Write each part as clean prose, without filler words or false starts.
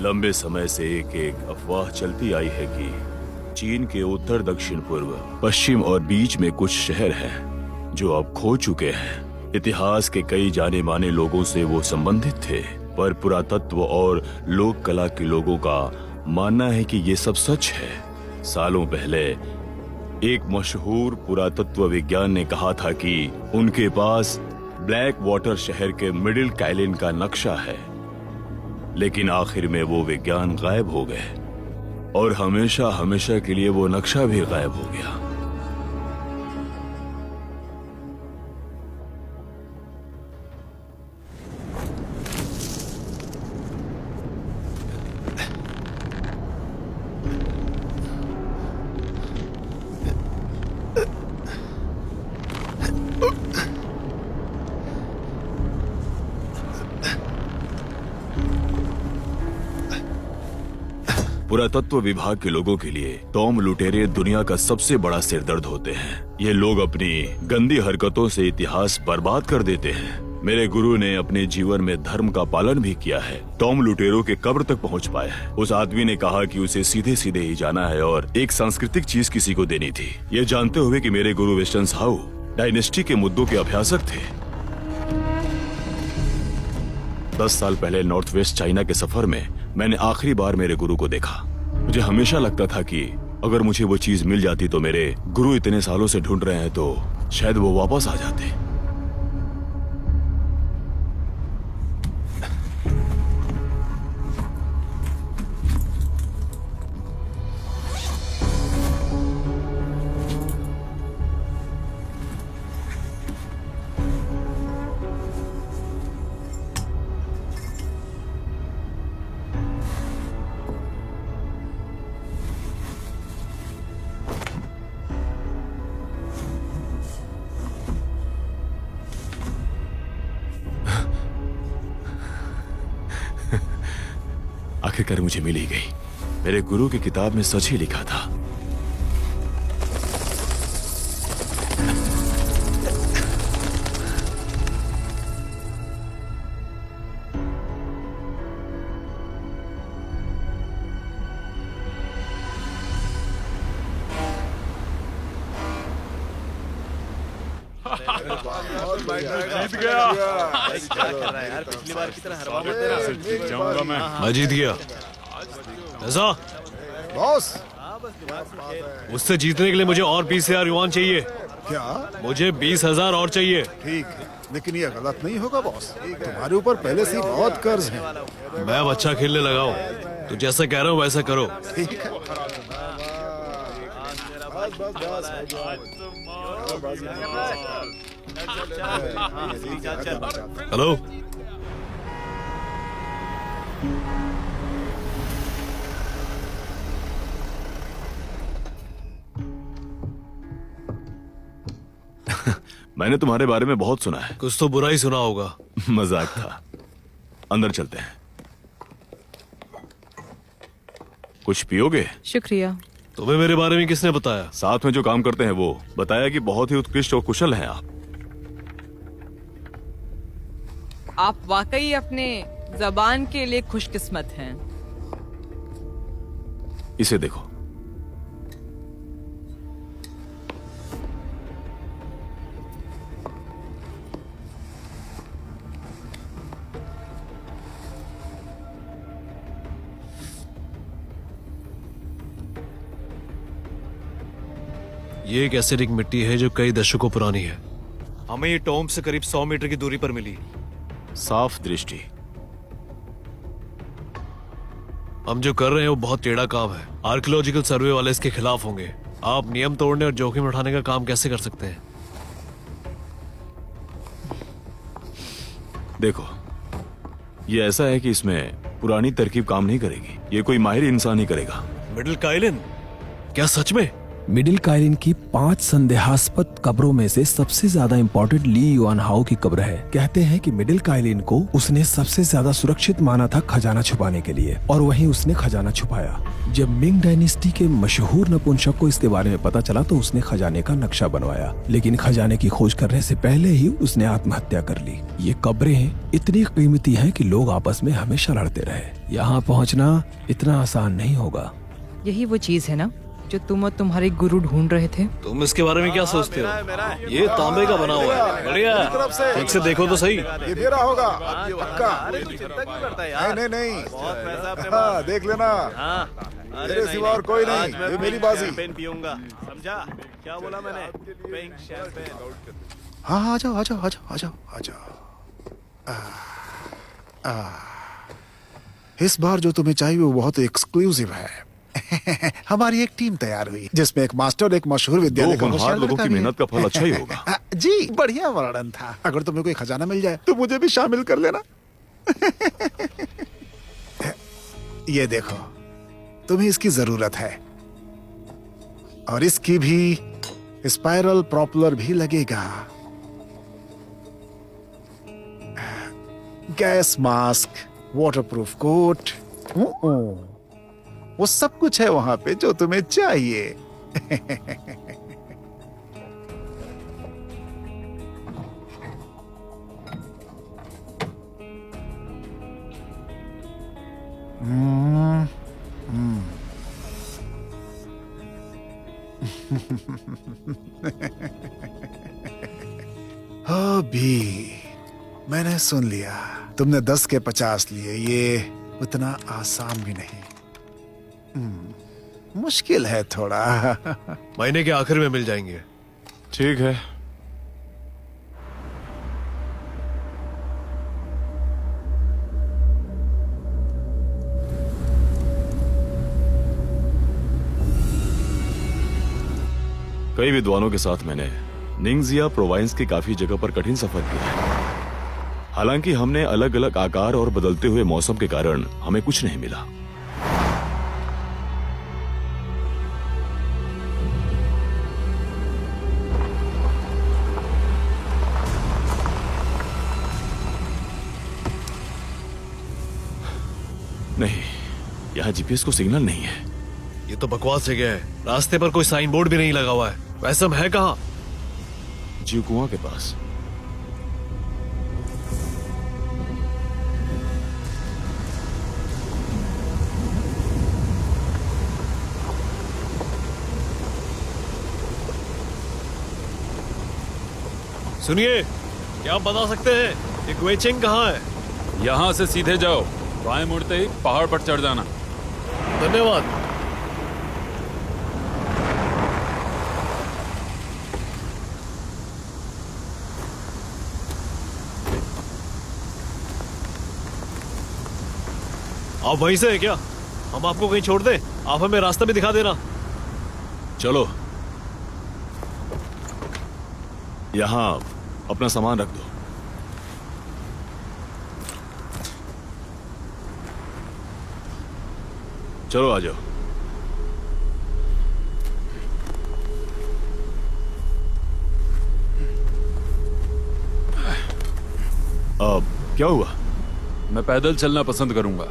लंबे समय से एक एक अफवाह चलती आई है कि चीन के उत्तर, दक्षिण, पूर्व, पश्चिम और बीच में कुछ शहर हैं जो अब खो चुके हैं। इतिहास के कई जाने माने लोगों से वो संबंधित थे, पर पुरातत्व और लोक कला के लोगों का मानना है कि ये सब सच है। सालों पहले एक मशहूर पुरातत्व विज्ञान ने कहा था कि उनके पास ब्लैक वाटर शहर के मिडिल काइलिन का नक्शा है, लेकिन आखिर में वो विज्ञान गायब हो गए और हमेशा हमेशा के लिए वो नक्शा भी गायब हो गया। पुरातत्व विभाग के लोगों के लिए टॉम लुटेरे दुनिया का सबसे बड़ा सिरदर्द होते हैं। ये लोग अपनी गंदी हरकतों से इतिहास बर्बाद कर देते हैं। मेरे गुरु ने अपने जीवन में धर्म का पालन भी किया है। टॉम लुटेरो के कब्र तक पहुंच पाए हैं। उस आदमी ने कहा कि उसे सीधे सीधे ही जाना है और एक सांस्कृतिक चीज किसी को देनी थी, ये जानते हुए कि मेरे गुरु वेस्टर्न हाउ डायनेस्टी के मुद्दों के अभ्यासक थे। 10 साल पहले नॉर्थ वेस्ट चाइना के सफर में मैंने आखिरी बार मेरे गुरु को देखा। मुझे हमेशा लगता था कि अगर मुझे वो चीज मिल जाती तो मेरे गुरु इतने सालों से ढूंढ रहे हैं तो शायद वो वापस आ जाते। आखिरकार मुझे मिल ही गई। मेरे गुरु की किताब में सच ही लिखा था। जीत गया यार, पिछली बार की तरह हर बार जीत जाऊंगा मैं जीत गया। ऐसा बॉस, उससे जीतने के लिए मुझे और 20,000 युआन चाहिए। क्या? मुझे 20,000 और चाहिए। ठीक है, लेकिन ये गलत नहीं होगा बॉस। तुम्हारे ऊपर पहले से ही बहुत कर्ज है। मैं अब अच्छा खेलने लगा हूँ, तो जैसा कह रहा हूँ वैसा करो। ठीक है। हेलो, मैंने तुम्हारे बारे में बहुत सुना है। कुछ तो बुरा ही सुना होगा। मजाक था। अंदर चलते हैं। कुछ पियोगे? शुक्रिया। तुम्हें मेरे बारे में किसने बताया? साथ में जो काम करते हैं वो बताया कि बहुत ही उत्कृष्ट और कुशल हैं आप। आप वाकई अपने जबान के लिए खुशकिस्मत हैं। इसे देखो। ये एक एसिडिक मिट्टी है जो कई दशकों पुरानी है। हमें ये टॉम से करीब 100 मीटर की दूरी पर मिली। साफ दृष्टि। हम जो कर रहे हैं वो बहुत टेढ़ा काम है। आर्कियोलॉजिकल सर्वे वाले इसके खिलाफ होंगे। आप नियम तोड़ने और जोखिम उठाने का काम कैसे कर सकते हैं? देखो, ये ऐसा है कि इसमें पुरानी तरकीब काम नहीं करेगी। ये कोई माहिर इंसान ही करेगा। Middle Kaelin? क्या सच में? मिडिल काइलिन की 5 संदेहास्पद कब्रों में से सबसे ज्यादा इम्पोर्टेंट ली युआन हाओ की कब्र है। कहते हैं कि मिडिल काइलिन को उसने सबसे ज्यादा सुरक्षित माना था खजाना छुपाने के लिए, और वहीं उसने खजाना छुपाया। जब मिंग डायनेस्टी के मशहूर नपुंसक को इसके बारे में पता चला तो उसने खजाने का नक्शा बनवाया, लेकिन खजाने की खोज करने से पहले ही उसने आत्महत्या कर ली। ये कब्रें इतनी कीमती हैं कि लोग आपस में हमेशा लड़ते रहे। यहाँ पहुँचना इतना आसान नहीं होगा। यही वो चीज है ना जो तुम और तुम्हारे गुरु ढूंढ रहे थे। तुम इसके बारे में क्या सोचते हो? ये तांबे का बना हुआ है, बढ़िया। ठीक से देखो तो सही। ये मेरा होगा पक्का। नहीं नहीं, हाँ, देख लेना। मेरे सिवा और कोई नहीं, ये मेरी बाजी। पेन पीऊंगा, समझा क्या बोला मैंने? Pink champagne. हाँ, आ जाओ आ जाओ आ जाओ आ जाओ आ जाओ। इस बार जो तुम्हें चाहिए वो बहुत एक्सक्लूसिव है। हमारी एक टीम तैयार हुई जिसमें एक मास्टर, एक मशहूर विद्यालय का होनहार लोगों की मेहनत का फल अच्छा ही होगा। जी, बढ़िया वर्णन था। अगर तुम्हें कोई खजाना मिल जाए तो मुझे भी शामिल कर लेना। ये देखो, तुम्हें इसकी जरूरत है, और इसकी भी स्पाइरल प्रॉपलर भी लगेगा। गैस मास्क, वाटरप्रूफ कोट, वो सब कुछ है वहां पे जो तुम्हें चाहिए। अभी मैंने सुन लिया, तुमने 10 के 50 लिए। ये उतना आसान भी नहीं, मुश्किल है थोड़ा। महीने के आखिर में मिल जाएंगे। ठीक है। कई विद्वानों के साथ मैंने निंगजिया प्रोविंस की काफी जगह पर कठिन सफर किया है। हालांकि हमने अलग अलग आकार और बदलते हुए मौसम के कारण हमें कुछ नहीं मिला। नहीं, यहाँ जीपीएस को सिग्नल नहीं है। ये तो बकवास जगह है, रास्ते पर कोई साइन बोर्ड भी नहीं लगा हुआ है। वैसे हम है कहाँ? जीव कुआं के पास। सुनिए, क्या आप बता सकते हैं ये ग्वेचिंग कहाँ है? यहाँ से सीधे जाओ, बाएं मुड़ते ही पहाड़ पर चढ़ जाना। धन्यवाद। आप वहीं से हैं क्या? हम आपको कहीं छोड़ दें? आप हमें रास्ता भी दिखा देना। चलो, यहाँ अपना सामान रख दो। चलो आ जाओ। अब क्या हुआ? मैं पैदल चलना पसंद करूंगा।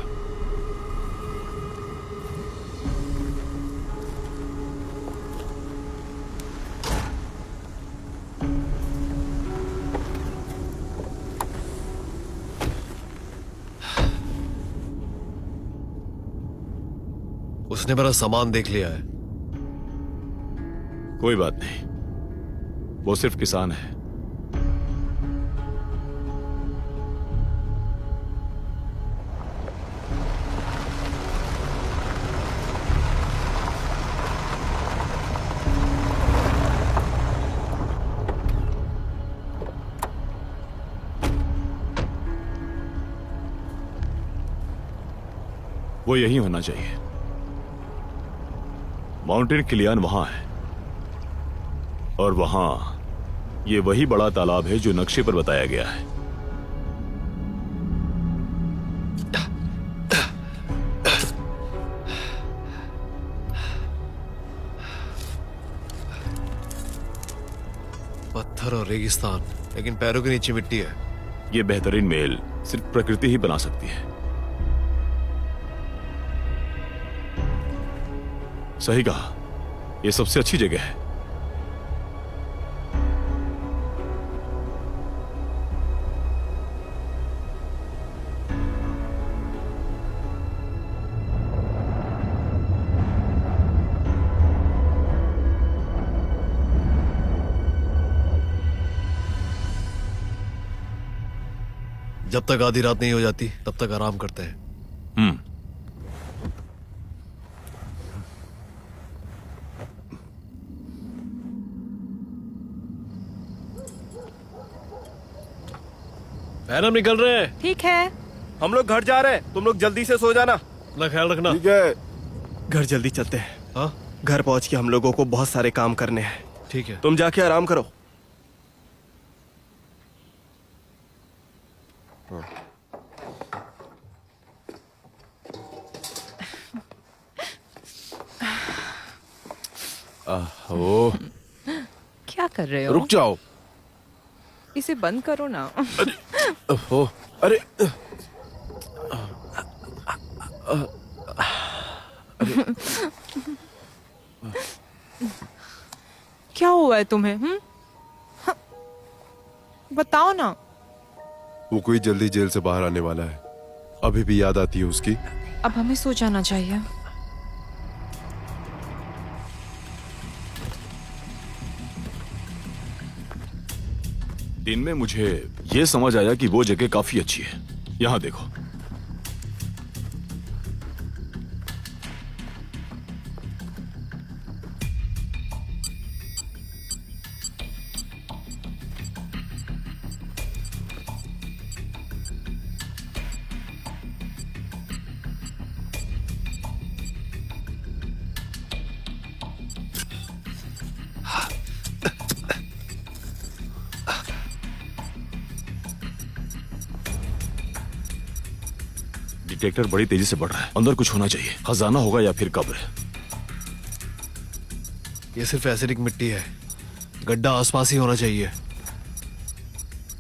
उसने मेरा सामान देख लिया है। कोई बात नहीं, वो सिर्फ किसान है। वो यही होना चाहिए। माउंटेन किलियान वहां है, और वहां ये वही बड़ा तालाब है जो नक्शे पर बताया गया है। पत्थर और रेगिस्तान, लेकिन पैरों के नीचे मिट्टी है। ये बेहतरीन मेल सिर्फ प्रकृति ही बना सकती है। सही कहा, ये सबसे अच्छी जगह है। जब तक आधी रात नहीं हो जाती तब तक आराम करते हैं। हम निकल रहे हैं। ठीक है। हम लोग घर जा रहे हैं, तुम लोग जल्दी से सो जाना। अपना ख्याल रखना। ठीक है। घर जल्दी चलते हैं। हाँ, घर पहुंच के हम लोगों को बहुत सारे काम करने हैं। ठीक है। तुम जाके आराम करो। ओ, क्या कर रहे हो? रुक जाओ। इसे बंद करो ना। ओ, अरे क्या हुआ है तुम्हें? हाँ, बताओ ना। वो कोई जल्दी जेल से बाहर आने वाला है। अभी भी याद आती है उसकी। अब हमें सो जाना चाहिए। दिन में मुझे ये समझ आया कि वो जगह काफी अच्छी है। यहाँ देखो। डिटेक्टर बड़ी तेजी से बढ़ रहा है। अंदर कुछ होना चाहिए। खजाना होगा या फिर कब्र। ये सिर्फ एसिडिक मिट्टी है। गड्ढा आसपास ही होना चाहिए।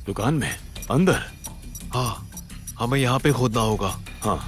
दुकान में अंदर? हाँ, हमें यहाँ पे खोदना होगा। हाँ।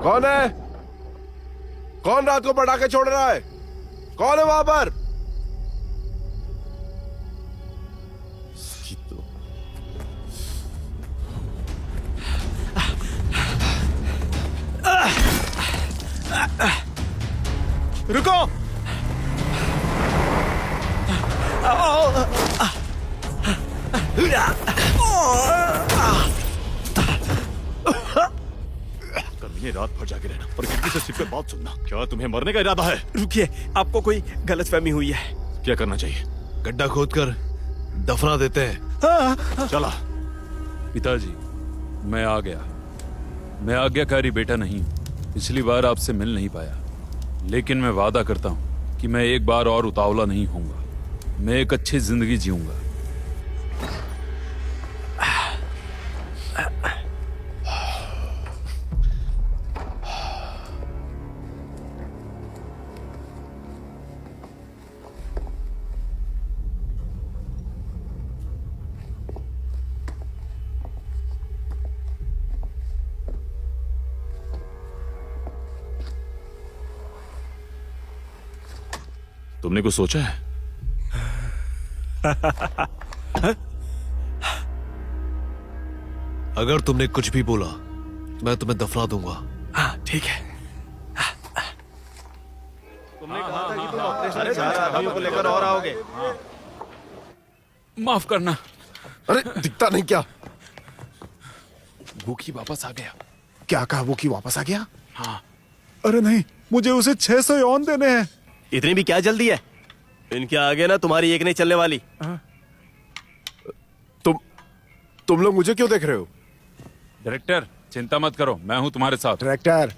कौन है? कौन रात को पटाखे छोड़ रहा है? कौन है वहां पर? रुको। कमीने रात भर जाके रहना और खिड़की से छिपकर बात सुनना। क्या तुम्हें मरने का इरादा है? रुकिए, आपको कोई गलतफहमी हुई है। क्या करना चाहिए? गड्ढा खोदकर दफना देते हैं। चला। पिताजी, मैं आ गया। मैं आज्ञाकारी बेटा नहीं हूं। पिछली बार आपसे मिल नहीं पाया, लेकिन मैं वादा करता हूं कि मैं एक बार और उतावला नहीं होऊंगा। मैं एक अच्छी जिंदगी जीऊंगा। तुमने कुछ सोचा है? अगर तुमने कुछ भी बोला मैं तुम्हें दफना दूंगा। हाँ ठीक है। तुमने कहा था कि तुम ऑपरेशन 4 आदमियों को लेकर और आओगे। माफ करना। अरे दिखता नहीं क्या? भूखी वापस आ गया। क्या कहा वो कि वापस आ गया? हाँ। अरे नहीं, मुझे उसे 600 यौन देने हैं। इतनी भी क्या जल्दी है? इनके आगे ना तुम्हारी एक नहीं चलने वाली। तुम लोग मुझे क्यों देख रहे हो? डायरेक्टर चिंता मत करो, मैं हूं तुम्हारे साथ। डायरेक्टर,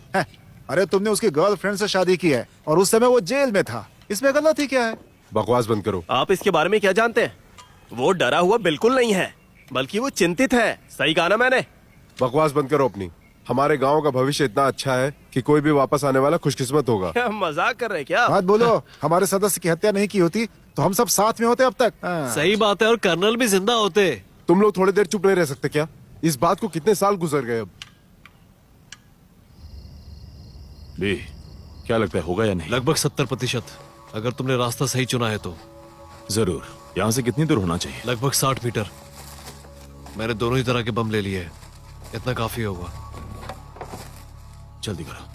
अरे तुमने उसकी गर्लफ्रेंड से शादी की है और उस समय वो जेल में था, इसमें गलती क्या है? बकवास बंद करो। आप इसके बारे में क्या जानते हैं? वो डरा हुआ बिल्कुल नहीं है, बल्कि वो चिंतित है। सही कहा ना मैंने? बकवास बंद करो अपनी। हमारे गांव का भविष्य इतना अच्छा है कि कोई भी वापस आने वाला खुशकिस्मत होगा। क्या मजाक कर रहे हैं क्या? बात बोलो, हमारे सदस्य की हत्या नहीं की होती तो हम सब साथ में होते अब तक। सही बात है, और कर्नल भी जिंदा होते। तुम लोग थोड़ी देर चुप नहीं रह सकते क्या? इस बात को कितने साल गुजर गए अब। बी, क्या लगता है होगा या नहीं? लगभग 70%। अगर तुमने रास्ता सही चुना है तो। जरूर। यहाँ से कितनी दूर होना चाहिए? लगभग 60 मीटर। मैंने दोनों ही तरह के बम ले लिए हैं, इतना काफी होगा। जल्दी करो।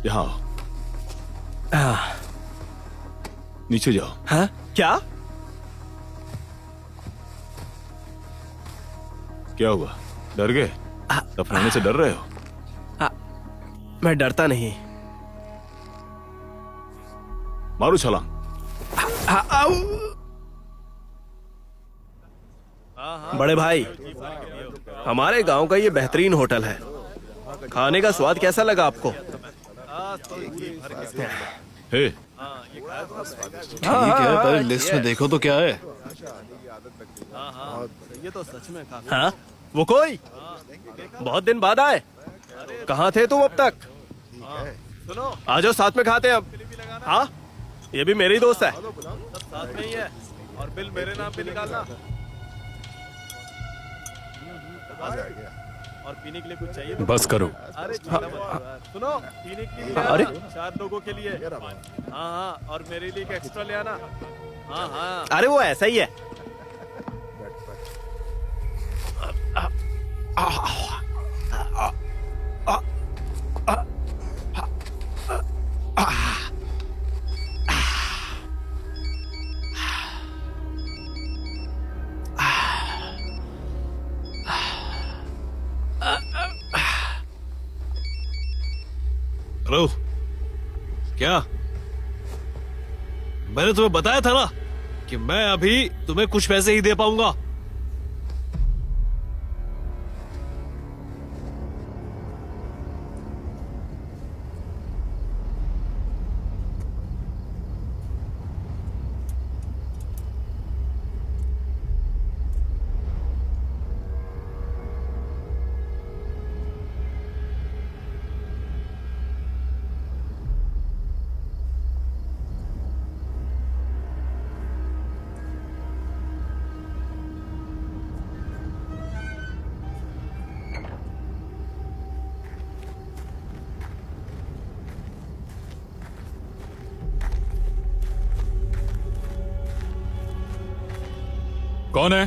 यहाँ आओ। नीचे जाओ। हाँ? क्या? क्या हुआ? डर गए? दफनाने से डर रहे हो? मैं डरता नहीं। मारो छलांग। बड़े भाई, हमारे गांव का ये बेहतरीन होटल है। खाने का स्वाद कैसा लगा आपको? हे, ठीक है, पहले लिस्ट में देखो तो क्या है। ये तो सच में काफी। हाँ? वो कोई बहुत दिन बाद आए। कहाँ थे तुम अब तक? सुनो, आ जाओ साथ में खाते हैं अब। हाँ, ये भी मेरी दोस्त है। साथ में ही है, और बिल मेरे नाम पे निकालना। और पीने के लिए कुछ चाहिए तो बस करो। अरे सुनो, पीने के लिए अरे 4 लोगों के लिए। हाँ हाँ, और मेरे लिए एक एक्स्ट्रा ले आना। हाँ हाँ, अरे वो ऐसा ही है। हेलो, क्या? मैंने तुम्हें बताया था ना कि मैं अभी तुम्हें कुछ पैसे ही दे पाऊंगा। कौन है?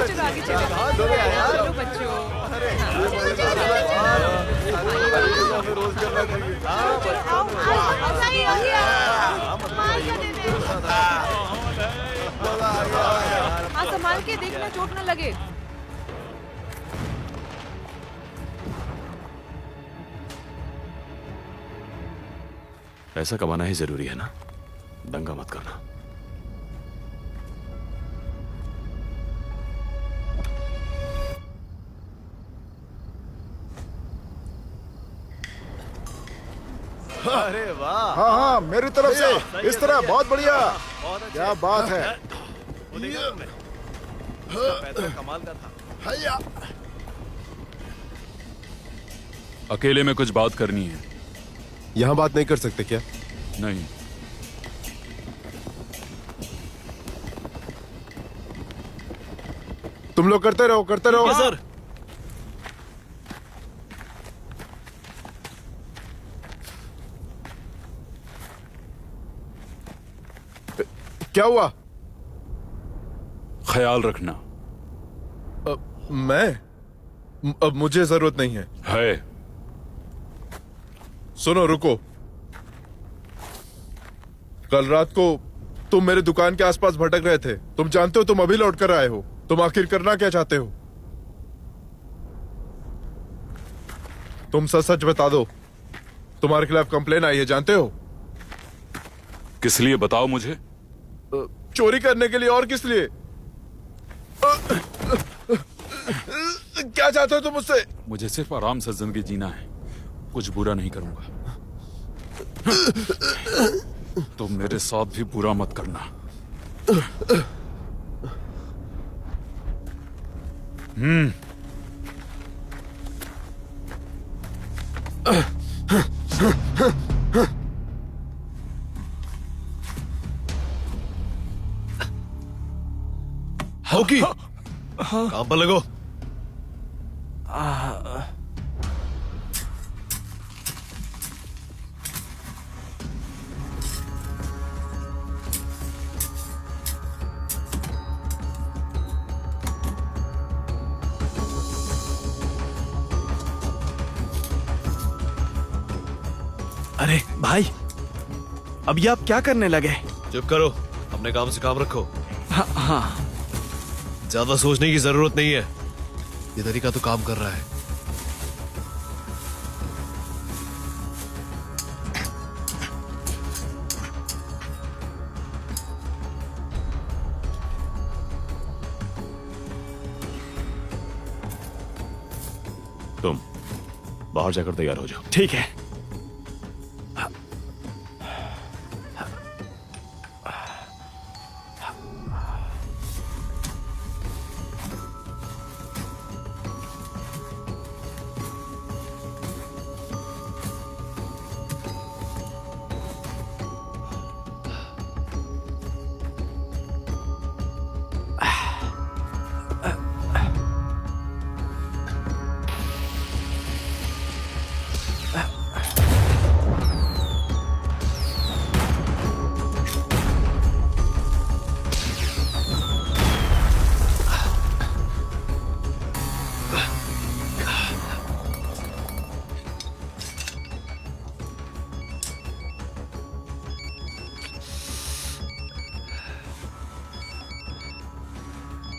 चलो आगे चलो चलो बच्चों। हाँ संभाल के देखना चोट न लगे। पैसा कमाना ही जरूरी है ना, दंगा मत करना। अरे वाह, हाँ हाँ मेरी तरफ से इस तरह, बहुत बढ़िया, क्या बात है। पैसा कमाल का था। अकेले में कुछ बात करनी है। यहाँ बात नहीं कर सकते क्या? नहीं, तुम लोग करते रहो, करते रहो। सर क्या हुआ? ख्याल रखना। अब मुझे जरूरत नहीं है। है। सुनो, रुको। कल रात को तुम मेरे दुकान के आसपास भटक रहे थे। तुम जानते हो तुम अभी लौट कर आए हो। तुम आखिर करना क्या चाहते हो? तुम सच सच बता दो। तुम्हारे खिलाफ कंप्लेन आई है, जानते हो? किस लिए बताओ मुझे? चोरी करने के लिए, और किस लिए? क्या चाहते हो तुम मुझसे? मुझे सिर्फ आराम से जिंदगी जीना है, कुछ बुरा नहीं करूंगा। तुम मेरे साथ भी बुरा मत करना। हॉकी काम पर लगो। अरे भाई, अब ये आप क्या करने लगे? चुप करो, अपने काम से काम रखो। हाँ ज्यादा सोचने की जरूरत नहीं है। ये तरीका तो काम कर रहा है। तुम बाहर जाकर तैयार हो जाओ। ठीक है।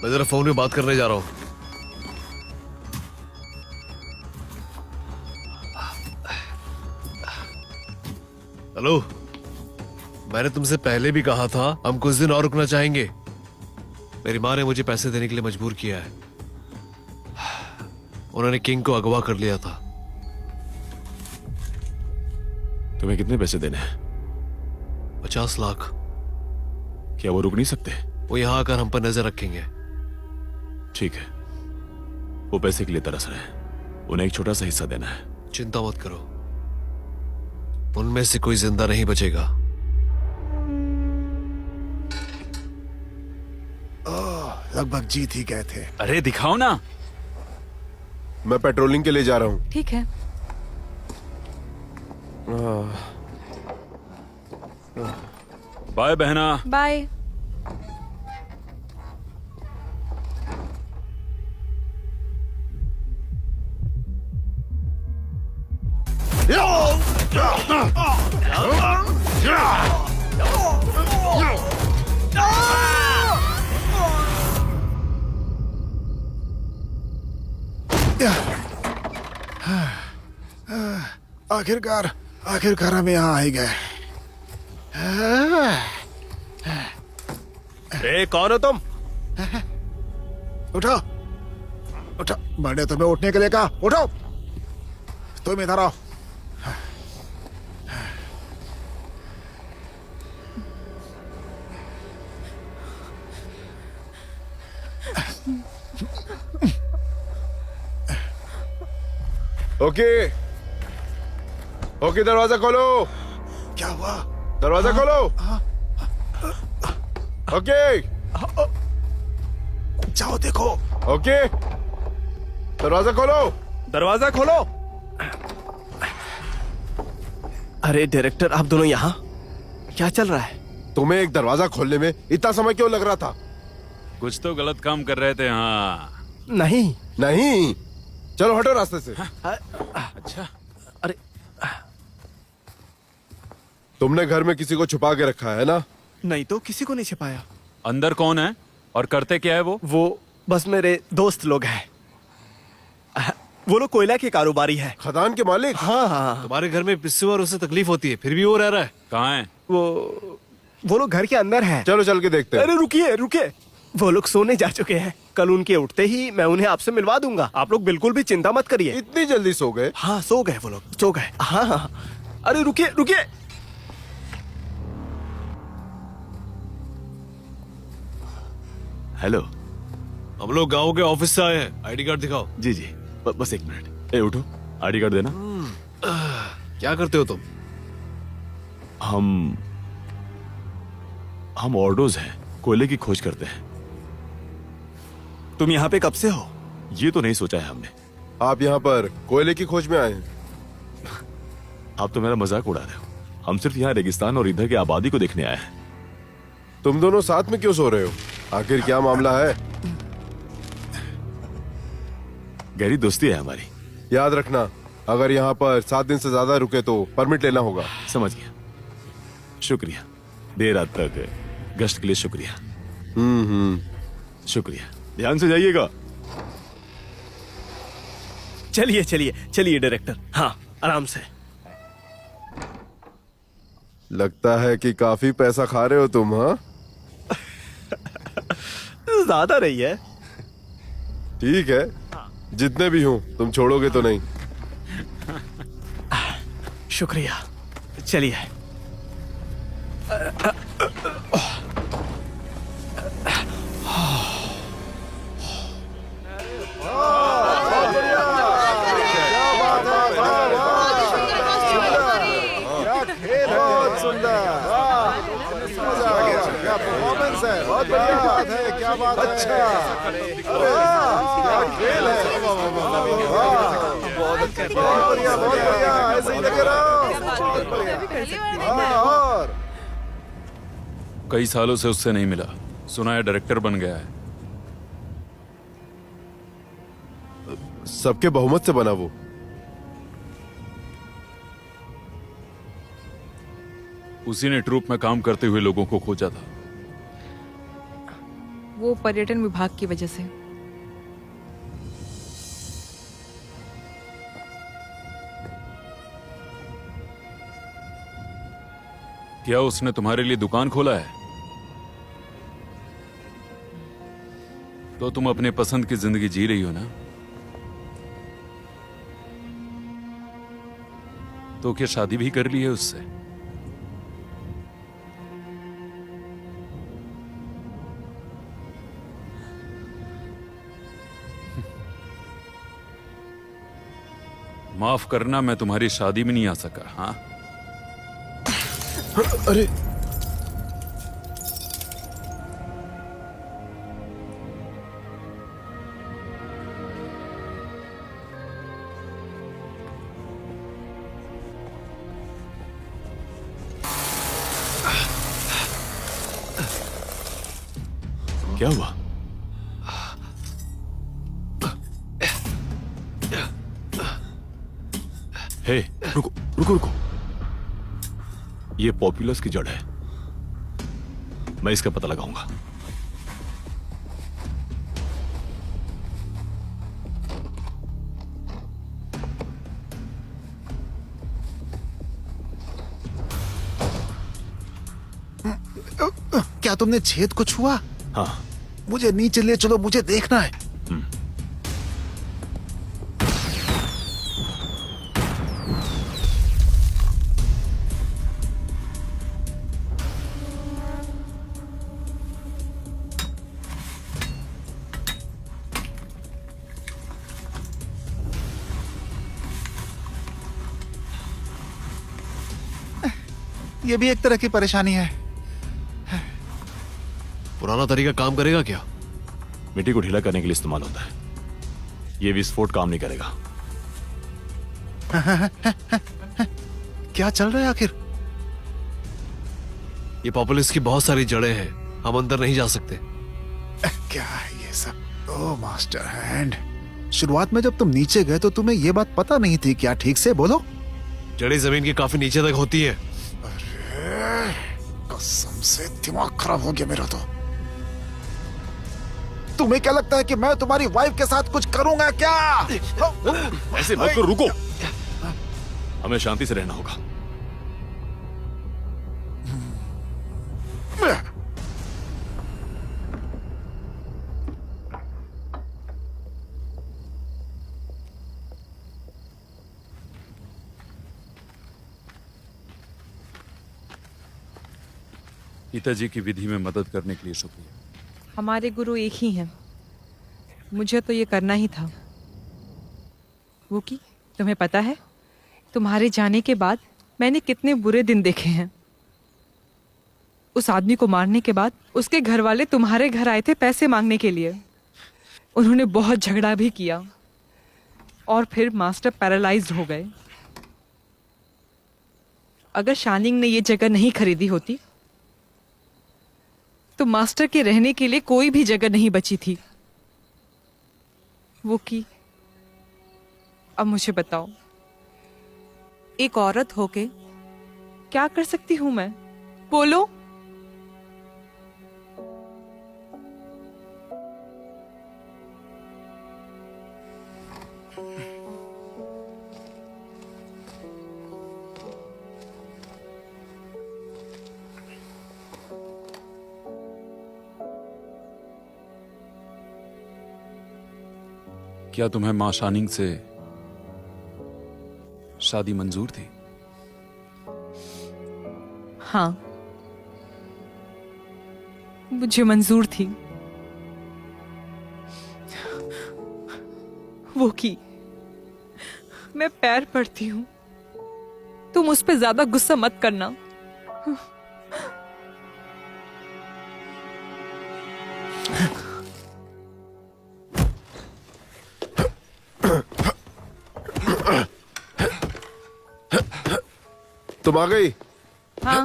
मैं जरा फोन में बात करने जा रहा हूं। हेलो, मैंने तुमसे पहले भी कहा था हम कुछ दिन और रुकना चाहेंगे। मेरी माँ ने मुझे पैसे देने के लिए मजबूर किया है। उन्होंने किंग को अगवा कर लिया था। तुम्हें कितने पैसे देने हैं? 50 लाख। क्या वो रुक नहीं सकते? वो यहां आकर हम पर नजर रखेंगे। ठीक है, वो पैसे के लिए तरस रहे हैं, उन्हें एक छोटा सा हिस्सा देना है। चिंता मत करो, उनमें से कोई जिंदा नहीं बचेगा। लगभग जीत ही गए थे। अरे दिखाओ ना। मैं पेट्रोलिंग के लिए जा रहा हूं। ठीक है। बाय बहना। बाय। आखिरकार हम यहाँ आ ही गए। ए, कौन हो तुम? उठो उठो, मैंने तुम्हें उठने के लिए कहा, उठो। तुम इधर आओ। ओके ओके, दरवाजा खोलो। क्या हुआ? दरवाजा खोलो। ओके जाओ देखो। ओके, दरवाजा खोलो। दरवाजा खोलो। अरे डायरेक्टर, आप दोनों यहाँ? क्या चल रहा है? तुम्हें एक दरवाजा खोलने में इतना समय क्यों लग रहा था? कुछ तो गलत काम कर रहे थे। हाँ, नहीं। नहीं, चलो हटो रास्ते से। अच्छा। अरे तुमने घर में किसी को छुपा के रखा है ना? नहीं तो, किसी को नहीं छिपाया। अंदर कौन है और करते क्या है वो? वो बस मेरे दोस्त लोग हैं। वो लोग कोयला के कारोबारी हैं। खदान के मालिक? हाँ हाँ। तुम्हारे घर में पिस्सू और उसे तकलीफ होती है, फिर भी वो रह रहा है। कहाँ है? वो लोग घर के अंदर हैं। चलो चल के देखते हैं। अरे रुकिए रुकिए, वो लोग सोने जा चुके हैं। कल उनके उठते ही मैं उन्हें आपसे मिलवा दूंगा। आप लोग बिल्कुल भी चिंता मत करिए। इतनी जल्दी सो गए? हाँ, सो गए वो लोग, सो गए। हाँ हाँ। अरे रुकिए रुकिए। हेलो। हम लोग गांव के ऑफिस से आए हैं। आईडी कार्ड दिखाओ। जी जी, बस एक मिनट। ए उठो, आईडी कार्ड देना। क्या करते हो तुम? हम ऑर्डोज हैं, कोयले की खोज करते हैं। तुम यहाँ पे कब से हो? ये तो नहीं सोचा है हमने। आप यहाँ पर कोयले की खोज में आए हैं? आप तो मेरा मजाक उड़ा रहे हो। हम सिर्फ यहाँ रेगिस्तान और इधर की आबादी को देखने आए हैं। तुम दोनों साथ में क्यों सो रहे हो? आखिर क्या मामला है? गहरी दोस्ती है हमारी। याद रखना, अगर यहाँ पर 7 दिन से ज्यादा रुके तो परमिट लेना होगा। समझ गया। शुक्रिया, देर रात तक गश्त के लिए शुक्रिया। शुक्रिया, ध्यान से जाइएगा। चलिए चलिए चलिए डायरेक्टर। हाँ, आराम से। लगता है कि काफी पैसा खा रहे हो तुम। हाँ, ज्यादा नहीं है। ठीक है, जितने भी हूँ तुम छोड़ोगे तो नहीं। शुक्रिया। चलिए। बहुत सुंदर, मजा आ गया। क्या परफॉर्मेंस है, बहुत बढ़िया बात है। क्या बात है। अच्छा, अरे क्या खेल है। बहुत अच्छा, बहुत बढ़िया, बहुत बढ़िया। ऐसे ही लगे रहो। बहुत बढ़िया। हाँ, और कई सालों से उससे नहीं मिला। सुना है डायरेक्टर बन गया है। सबके बहुमत से बना वो। उसी ने ट्रूप में काम करते हुए लोगों को खोजा था। वो पर्यटन विभाग की वजह से। क्या उसने तुम्हारे लिए दुकान खोला है? तो तुम अपने पसंद की जिंदगी जी रही हो ना? तो क्या शादी भी कर ली है उससे? माफ करना, मैं तुम्हारी शादी में नहीं आ सका। हाँ, अरे क्या हुआ? हे, रुको रुको रुको। ये पॉपुलस की जड़ है, मैं इसका पता लगाऊंगा। क्या तुमने छेद को छुआ? हाँ। मुझे नीचे ले चलो, मुझे देखना है। ये भी एक तरह की परेशानी है। पुराना तरीका काम करेगा क्या? मिट्टी को ढीला करने के लिए इस्तेमाल होता है। ये विस्फोट काम नहीं करेगा। क्या चल रहा है आखिर? ये पॉपुलिस की बहुत सारी जड़ें हैं, हम अंदर नहीं जा सकते। क्या है ये सब? ओ मास्टर हैंड, शुरुआत में जब तुम नीचे गए तो तुम्हें ये बात पता नहीं थी क्या? ठीक से बोलो। जड़ें जमीन के काफी नीचे तक होती है। कसम से दिमाग खराब हो गया मेरा तो। तुम्हें क्या लगता है कि मैं तुम्हारी वाइफ के साथ कुछ करूंगा क्या? ऐसे मत करो, रुको। हमें शांति से रहना होगा। पिताजी की विधि में मदद करने के लिए शुक्रिया। हमारे गुरु एक ही हैं। मुझे तो ये करना ही था। वो की तुम्हें पता है, तुम्हारे जाने के बाद मैंने कितने बुरे दिन देखे हैं। उस आदमी को मारने के बाद उसके घर वाले तुम्हारे घर आए थे पैसे मांगने के लिए। उन्होंने बहुत झगड़ा भी किया और फिर मास्टर पैरालाइज्ड हो गए। अगर शानिंग ने ये जगह नहीं खरीदी होती तो मास्टर के रहने के लिए कोई भी जगह नहीं बची थी। वो की अब मुझे बताओ, एक औरत होके क्या कर सकती हूं मैं? बोलो। क्या तुम्हें मां शानिंग से शादी मंजूर थी? हाँ, मुझे मंजूर थी। वो की मैं पैर पड़ती हूं, तुम उस पे ज्यादा गुस्सा मत करना। तुम आ गई? हाँ,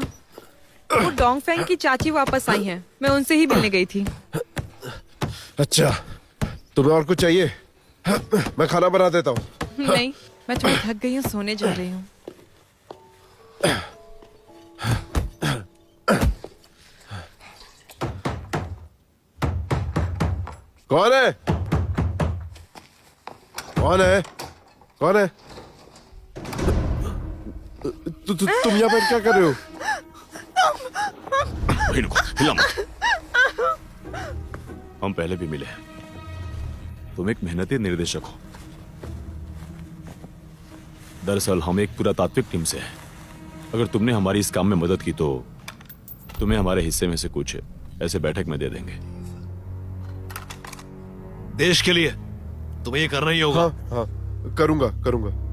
वो डोंगफेंग की चाची वापस आई हैं। मैं उनसे ही मिलने गई थी। अच्छा, तुम्हें और कुछ चाहिए? मैं खाना बना देता हूँ। नहीं, मैं थोड़ी थक गई हूँ, सोने जा रही हूँ। कौन है? कौन है? कौन है? तुम यहाँ पर क्या कर रहे हो? इनको हिला मत। हम पहले भी मिले हैं। तुम एक मेहनती निर्देशक हो। दरअसल हम एक पुरातात्विक टीम से हैं। अगर तुमने हमारी इस काम में मदद की तो तुम्हें हमारे हिस्से में से कुछ ऐसे बैठक में दे देंगे। देश के लिए तुम्हें ये करना ही होगा। हाँ हाँ, करूंगा करूंगा।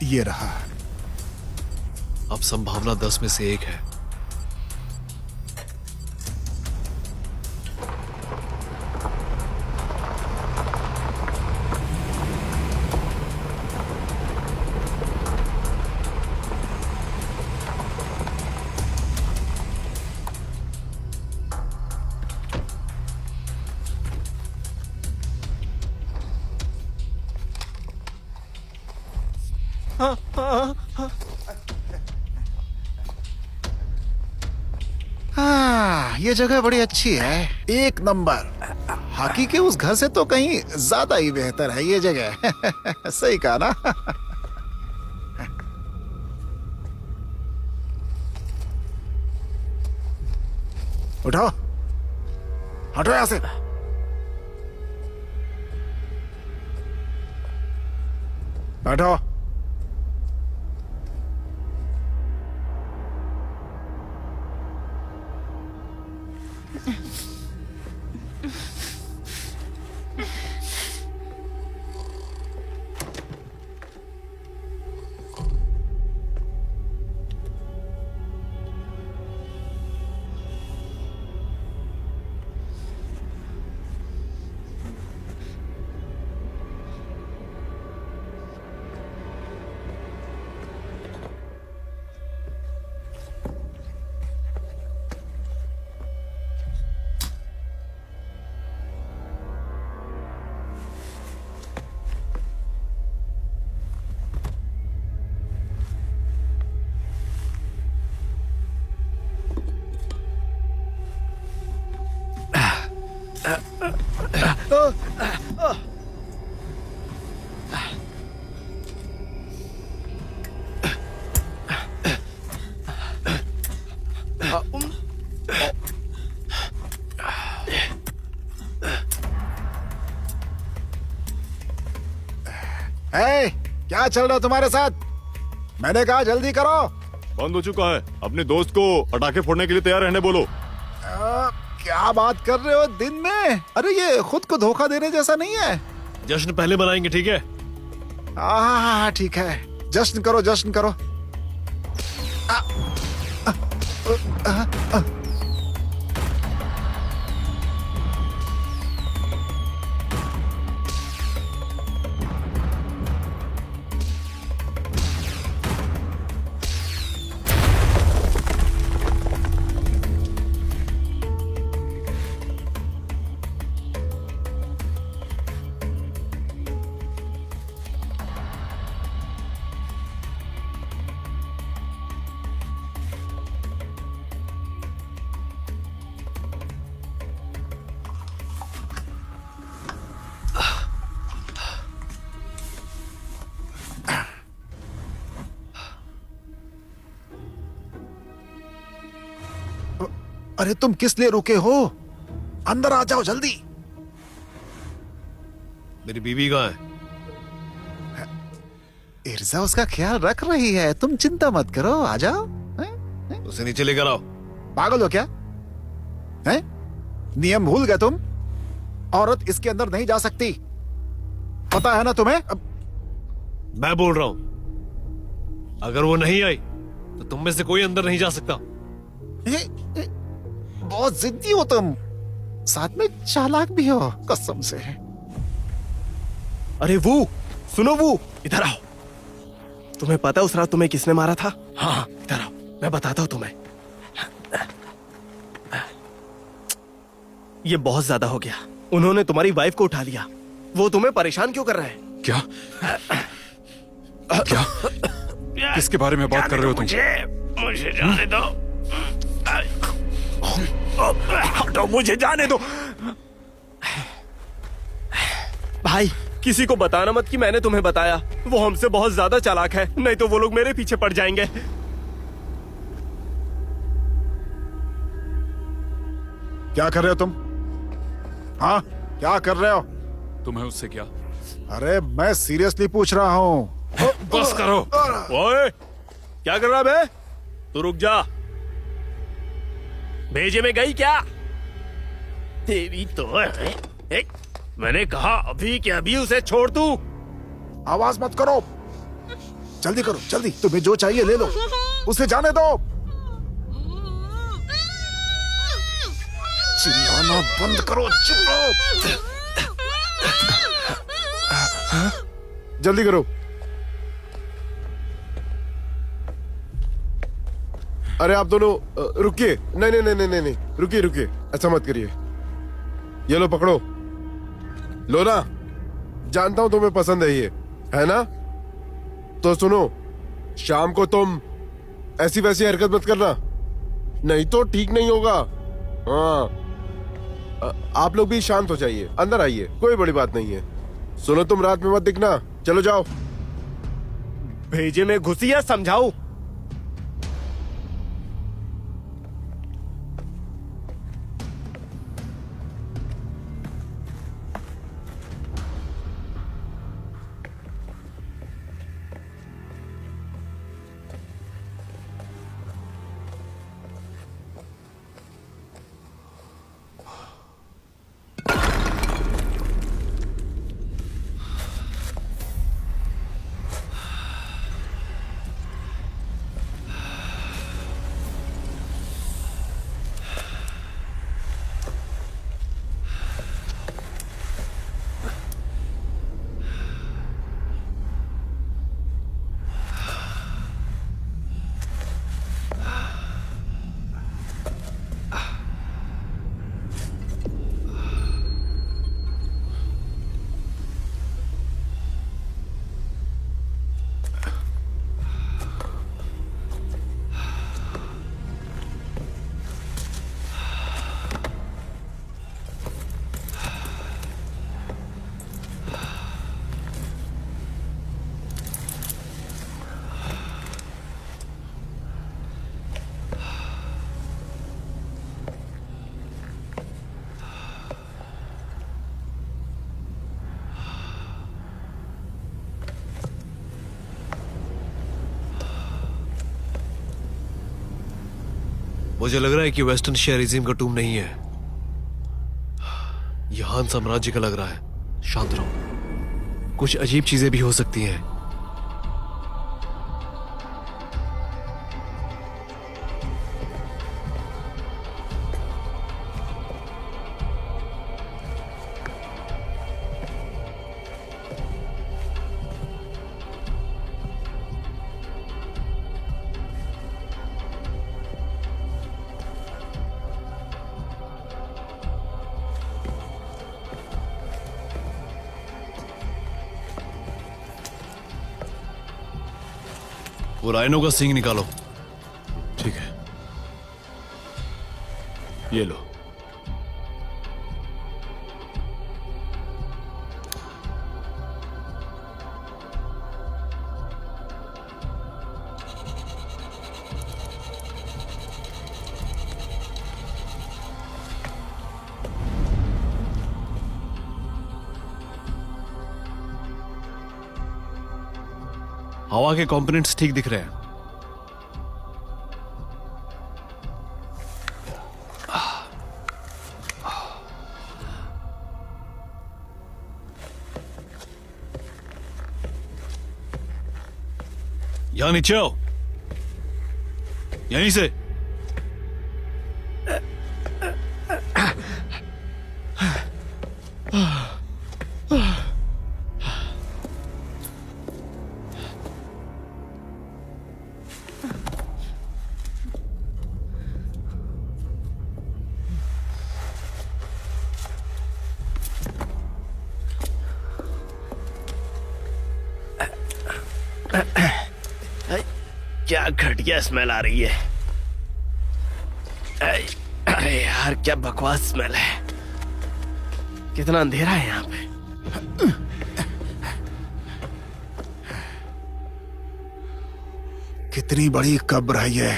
ये रहा। अब संभावना 10 में से 1 है। हाँ, ये जगह बड़ी अच्छी है, एक नंबर। हाकी के उस घर से तो कहीं ज्यादा ही बेहतर है ये जगह। सही कहा ना? उठो, हटो यहां से। बैठो। क्या चल रहा है तुम्हारे साथ? मैंने कहा जल्दी करो। बंद हो चुका है। अपने दोस्त को पटाखे फोड़ने के लिए तैयार रहने बोलो। क्या बात कर रहे हो दिन में? अरे ये खुद को धोखा देने जैसा नहीं है। जश्न पहले मनाएंगे, ठीक है? हाँ ठीक है, जश्न करो, जश्न करो। अरे तुम किस लिए रुके हो? अंदर आ जाओ जल्दी। मेरी बीवी कहाँ है? इर्जा उसका ख्याल रख रही है, तुम चिंता मत करो, आ जाओ। उसे नीचे लेकर आओ। पागल हो क्या? हैं? नियम भूल गए तुम? औरत इसके अंदर नहीं जा सकती, पता है ना तुम्हें? मैं बोल रहा हूं, अगर वो नहीं आई तो तुम में से कोई अंदर नहीं जा सकता। बहुत जिद्दी हो तुम, साथ में चालाक भी हो कसम से। अरे वो सुनो, वो इधर आओ। तुम्हें पता उस रात तुम्हें किसने मारा था? हाँ इधर आओ, मैं बताता हूं तुम्हें। ये बहुत ज्यादा हो गया। उन्होंने तुम्हारी वाइफ को उठा लिया। वो तुम्हें परेशान क्यों कर रहा है? क्या क्या किसके बारे में बात कर रहे हो तुम? मुझे जाने दो। हटो, मुझे जाने दो। भाई किसी को बताना मत कि मैंने तुम्हें बताया। वो हमसे बहुत ज्यादा चालाक है, नहीं तो वो लोग मेरे पीछे पड़ जाएंगे। क्या कर रहे हो तुम? हाँ क्या कर रहे हो? तुम्हें उससे क्या? अरे मैं सीरियसली पूछ रहा हूँ। बस करो। ओए क्या कर रहा बे? तू रुक जा। भेजे में गई क्या? तेरी तो है। मैंने कहा अभी के अभी उसे छोड़ तू। आवाज मत करो। जल्दी करो, जल्दी। तुम्हें जो चाहिए ले लो, उसे जाने दो। चिल्लाना बंद करो, चुप रहो। जल्दी करो। अरे आप दोनों रुकिए। नहीं नहीं नहीं नहीं नहीं, रुकिए रुकिए, ऐसा मत करिए। ये लो पकड़ो, लो ना। जानता हूं तुम्हें पसंद है ये, है ना? तो सुनो, शाम को तुम ऐसी वैसी हरकत मत करना, नहीं तो ठीक नहीं होगा। हाँ, आप लोग भी शांत हो जाइए, अंदर आइए, कोई बड़ी बात नहीं है। सुनो, तुम रात में मत दिखना, चलो जाओ। भेजे में घुसी या समझाऊं? मुझे लग रहा है कि वेस्टर्न शेयरिज्म का टूम नहीं है, यह हान साम्राज्य का लग रहा है। शांत रहो, कुछ अजीब चीजें भी हो सकती हैं। वो राइनो का सींग निकालो। ठीक है, ये लो। हवा के कंपोनेंट्स ठीक दिख रहे हैं। यहां नीचे आओ, यहीं से। क्या घटिया स्मेल आ रही है। अरे यार, क्या बकवास स्मेल है। कितना अंधेरा है यहाँ पे। कितनी बड़ी कब्र है ये।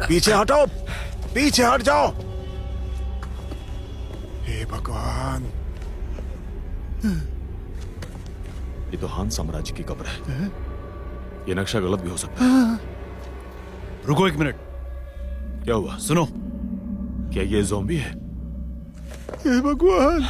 पीछे हटो, पीछे हट जाओ। हे भगवान, ये तो हान साम्राज्य की कब्र है। ये नक्शा गलत भी हो सकता है। रुको एक मिनट। क्या हुआ? सुनो, क्या ये ज़ॉम्बी है? हे भगवान।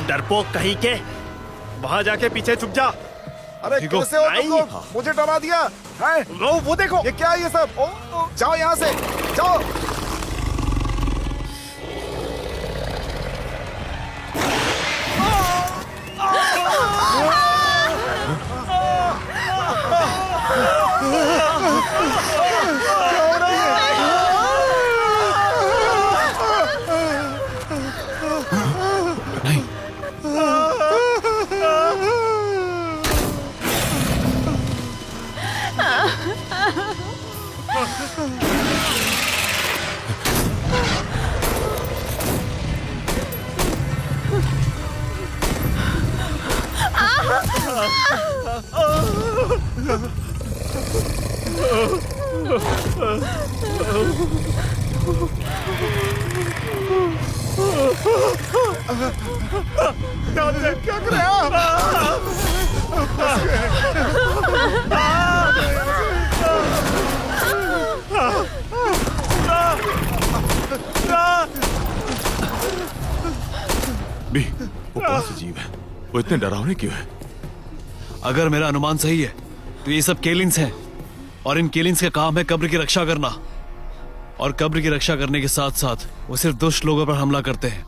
डरपोक कहीं के, वहां जाके पीछे छुप जा। अरे कैसे हो तुम लोग? मुझे डरा दिया है। वो देखो, ये क्या है ये सब? जाओ यहाँ से, जाओ। क्या कर रहे हो? भी वो कौन सा जीव है? वो इतने डरावने क्यों है? अगर मेरा अनुमान सही है तो ये सब केलिंस हैं, और इन केलिंस का काम है कब्र की रक्षा करना, और कब्र की रक्षा करने के साथ साथ वो सिर्फ दुष्ट लोगों पर हमला करते हैं।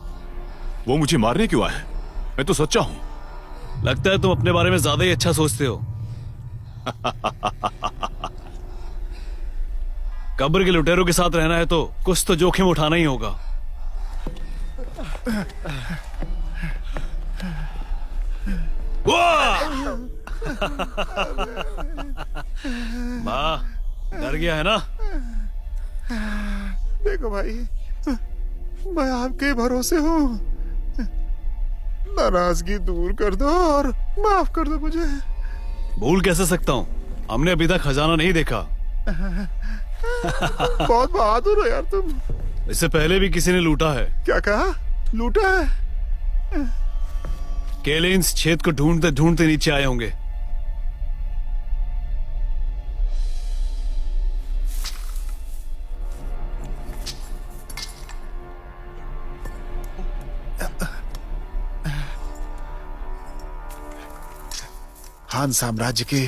वो मुझे मारने क्यों आए? मैं तो सच्चा हूं। लगता है तुम अपने बारे में ज्यादा ही अच्छा सोचते हो। कब्र के लुटेरों के साथ रहना है तो कुछ तो जोखिम उठाना ही होगा। माँ, डर गया है ना? देखो भाई, मैं आपके भरोसे हूँ। नाराजगी दूर कर दो और माफ कर दो मुझे। भूल कैसे सकता हूँ? हमने अभी तक खजाना नहीं देखा। बहुत बहादुर हो यार तुम। इससे पहले भी किसी ने लूटा है। क्या कहा? लूटा है? केलिंस छेद को ढूंढते ढूंढते नीचे आए होंगे। हान साम्राज्य के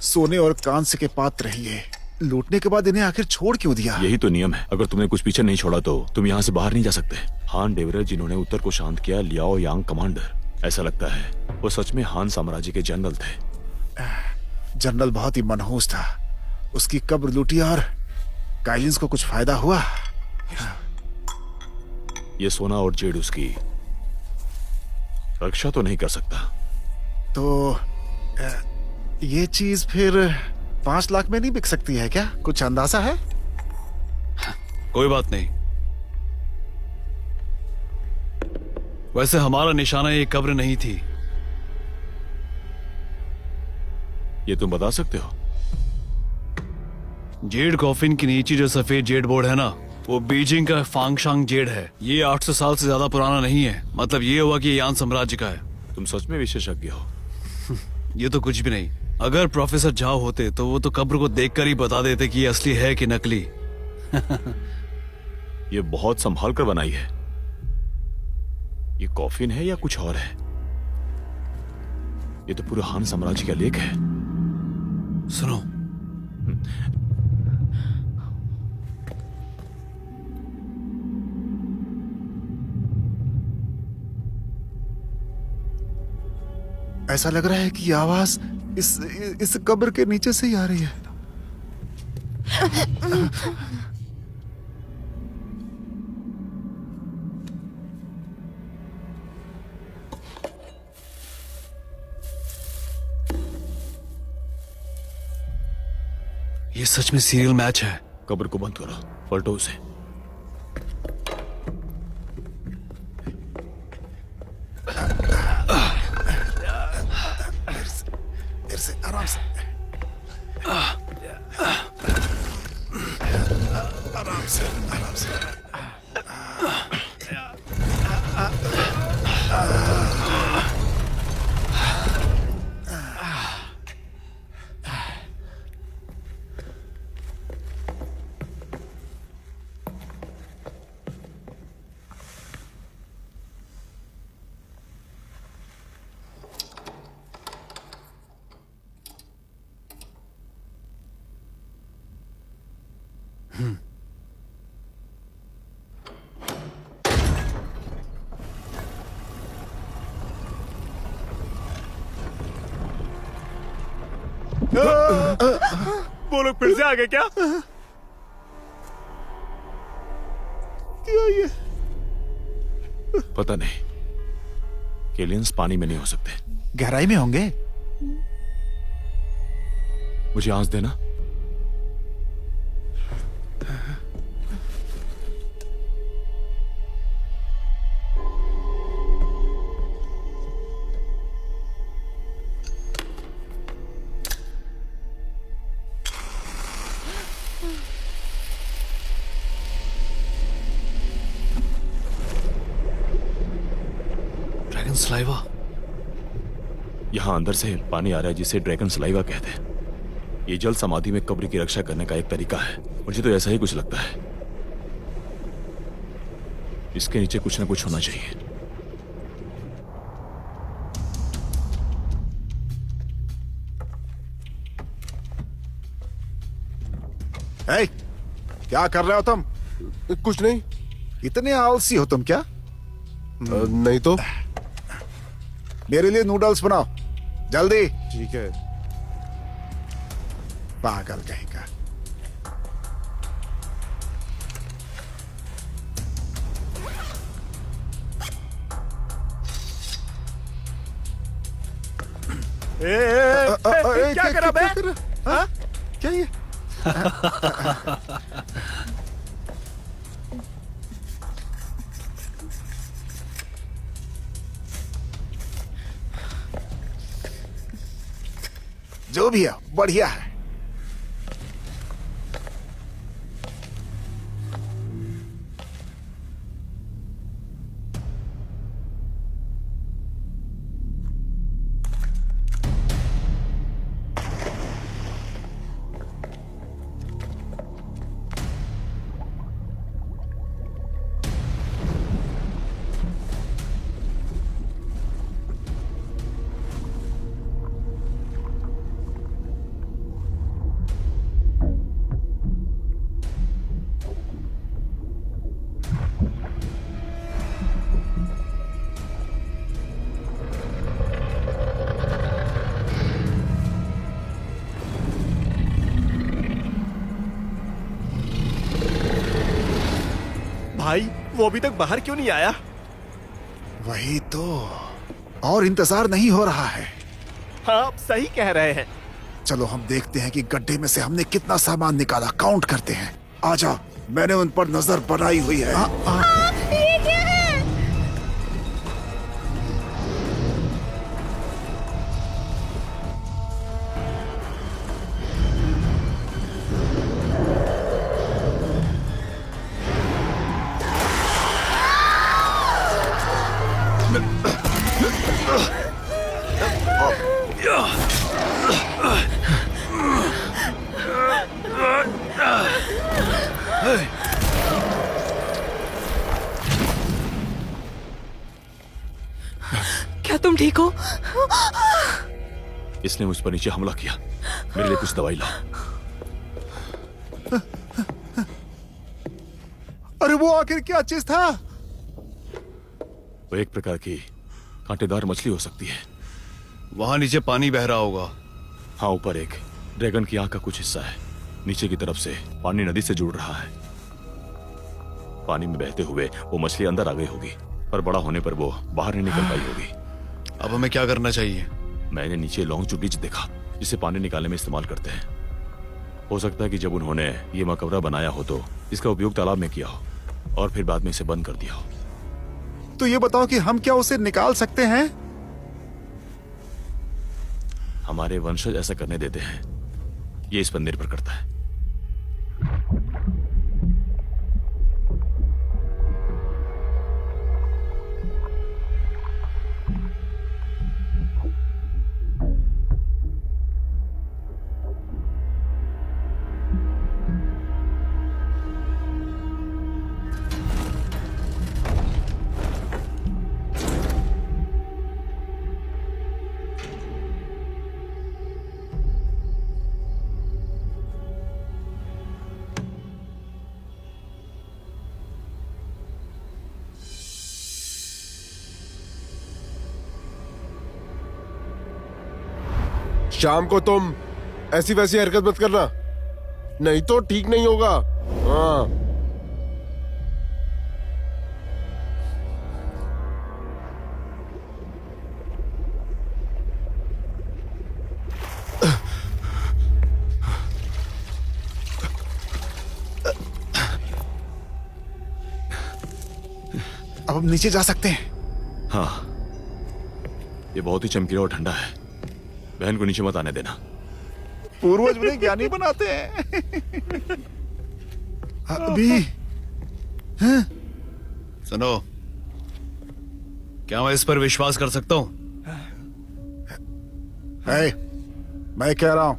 सोने और कांस्य के पात्र हैं ये। लूटने के बाद इन्हें आखिर छोड़ क्यों दिया? यही तो नियम है। अगर तुमने कुछ पीछे नहीं छोड़ा तो तुम यहाँ से बाहर नहीं जा सकते। हान डेवरर जिन्होंने उत्तर को शांत किया, लियाओ यांग कमांडर, ऐसा लगता है वो सच में हान साम्राज्य के जनरल थे। जनरल बहुत ही मनहूस था। उसकी कब्र लूटी और काइलिंस को कुछ फायदा हुआ? ये सोना और जेड उसकी रक्षा तो नहीं कर सकता। तो ये चीज फिर 5 लाख में नहीं बिक सकती है क्या? कुछ अंदाजा है? कोई बात नहीं। वैसे हमारा निशाना ये कब्र नहीं थी। ये तुम बता सकते हो? जेड कॉफिन की नीचे जो सफेद जेड बोर्ड है ना, वो बीजिंग का फांगशांग जेड है। ये 800 साल से ज्यादा पुराना नहीं है। मतलब ये हुआ कि ये यान साम्राज्य का है। तुम सच में विशेषज्ञ हो। ये तो कुछ भी नहीं। अगर प्रोफेसर झाओ होते तो वो तो कब्र को देखकर ही बता देते कि ये असली है कि नकली। ये बहुत संभाल कर बनाई है। ये कॉफिन है या कुछ और है? ये तो पूरे हान साम्राज्य का लेख है। सुनो, ऐसा लग रहा है कि ये आवाज इस कब्र के नीचे से ही आ रही है। ये सच में सीरियल मैच है। कब्र को बंद करो, पलटो उसे। फिर से आराम से, आराम से, आराम से। वो लोग फिर से आ गए क्या? क्या ये? पता नहीं। केलियंस पानी में नहीं हो सकते। गहराई में होंगे। मुझे आंच देना। Dragon saliva. यहां अंदर से पानी आ रहा है जिसे ड्रैगन सलाइवा कहते हैं। ये जल समाधि में कब्र की रक्षा करने का एक तरीका है। मुझे तो ऐसा ही कुछ लगता है। इसके नीचे कुछ ना कुछ होना चाहिए। ए, क्या कर रहे हो तुम? कुछ नहीं। इतने आलसी हो तुम क्या? नहीं तो। मेरे लिए नूडल्स बनाओ जल्दी। ठीक है। पागल कहीं का। क्या करा बे? हाँ? क्या ये? जो भी है बढ़िया है। भाई वो अभी तक बाहर क्यों नहीं आया? वही तो, और इंतजार नहीं हो रहा है। हाँ आप सही कह रहे हैं। चलो हम देखते हैं कि गड्ढे में से हमने कितना सामान निकाला। काउंट करते हैं। आजा, मैंने उन पर नजर बनाई हुई है। ये क्या है? इसने मुझ पर नीचे हमला किया। मेरे लिए कुछ दवाई ला। अरे वो आखिर क्या चीज था? वो एक प्रकार की कांटेदार मछली हो सकती है। वहां नीचे पानी बह रहा होगा। हाँ, ऊपर एक ड्रैगन की आंख का कुछ हिस्सा है। नीचे की तरफ से पानी नदी से जुड़ रहा है। पानी में बहते हुए वो मछली अंदर आ गई होगी, पर बड़ा होने पर वो बाहर नहीं निकल पाई होगी। अब हमें क्या करना चाहिए? मैंने नीचे लॉन्ग चुटीच देखा, जिसे पानी निकालने में इस्तेमाल करते हैं। हो सकता है कि जब उन्होंने ये मकबरा बनाया हो तो इसका उपयोग तालाब में किया हो और फिर बाद में इसे बंद कर दिया हो। तो ये बताओ कि हम क्या उसे निकाल सकते हैं? हमारे वंशज ऐसा करने देते हैं, ये इस पर निर्भर करता है। शाम को तुम ऐसी वैसी हरकत मत करना, नहीं तो ठीक नहीं होगा। हाँ, अब हम नीचे जा सकते हैं। हाँ, ये बहुत ही चमकीला और ठंडा है। बहन को नीचे मत आने देना। पूर्वज उन्हें ज्ञानी बनाते हैं। अभी सुनो, क्या मैं इस पर विश्वास कर सकता हूं? मैं कह रहा हूं,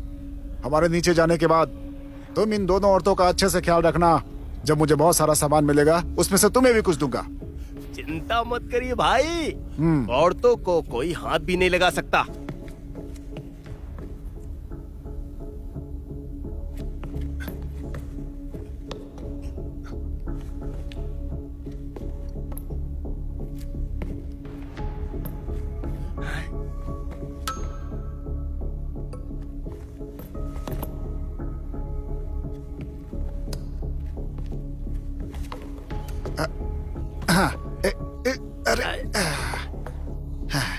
हमारे नीचे जाने के बाद तुम इन दोनों औरतों का अच्छे से ख्याल रखना। जब मुझे बहुत सारा सामान मिलेगा, उसमें से तुम्हें भी कुछ दूंगा। चिंता मत करिए भाई, औरतों को कोई हाथ भी नहीं लगा सकता।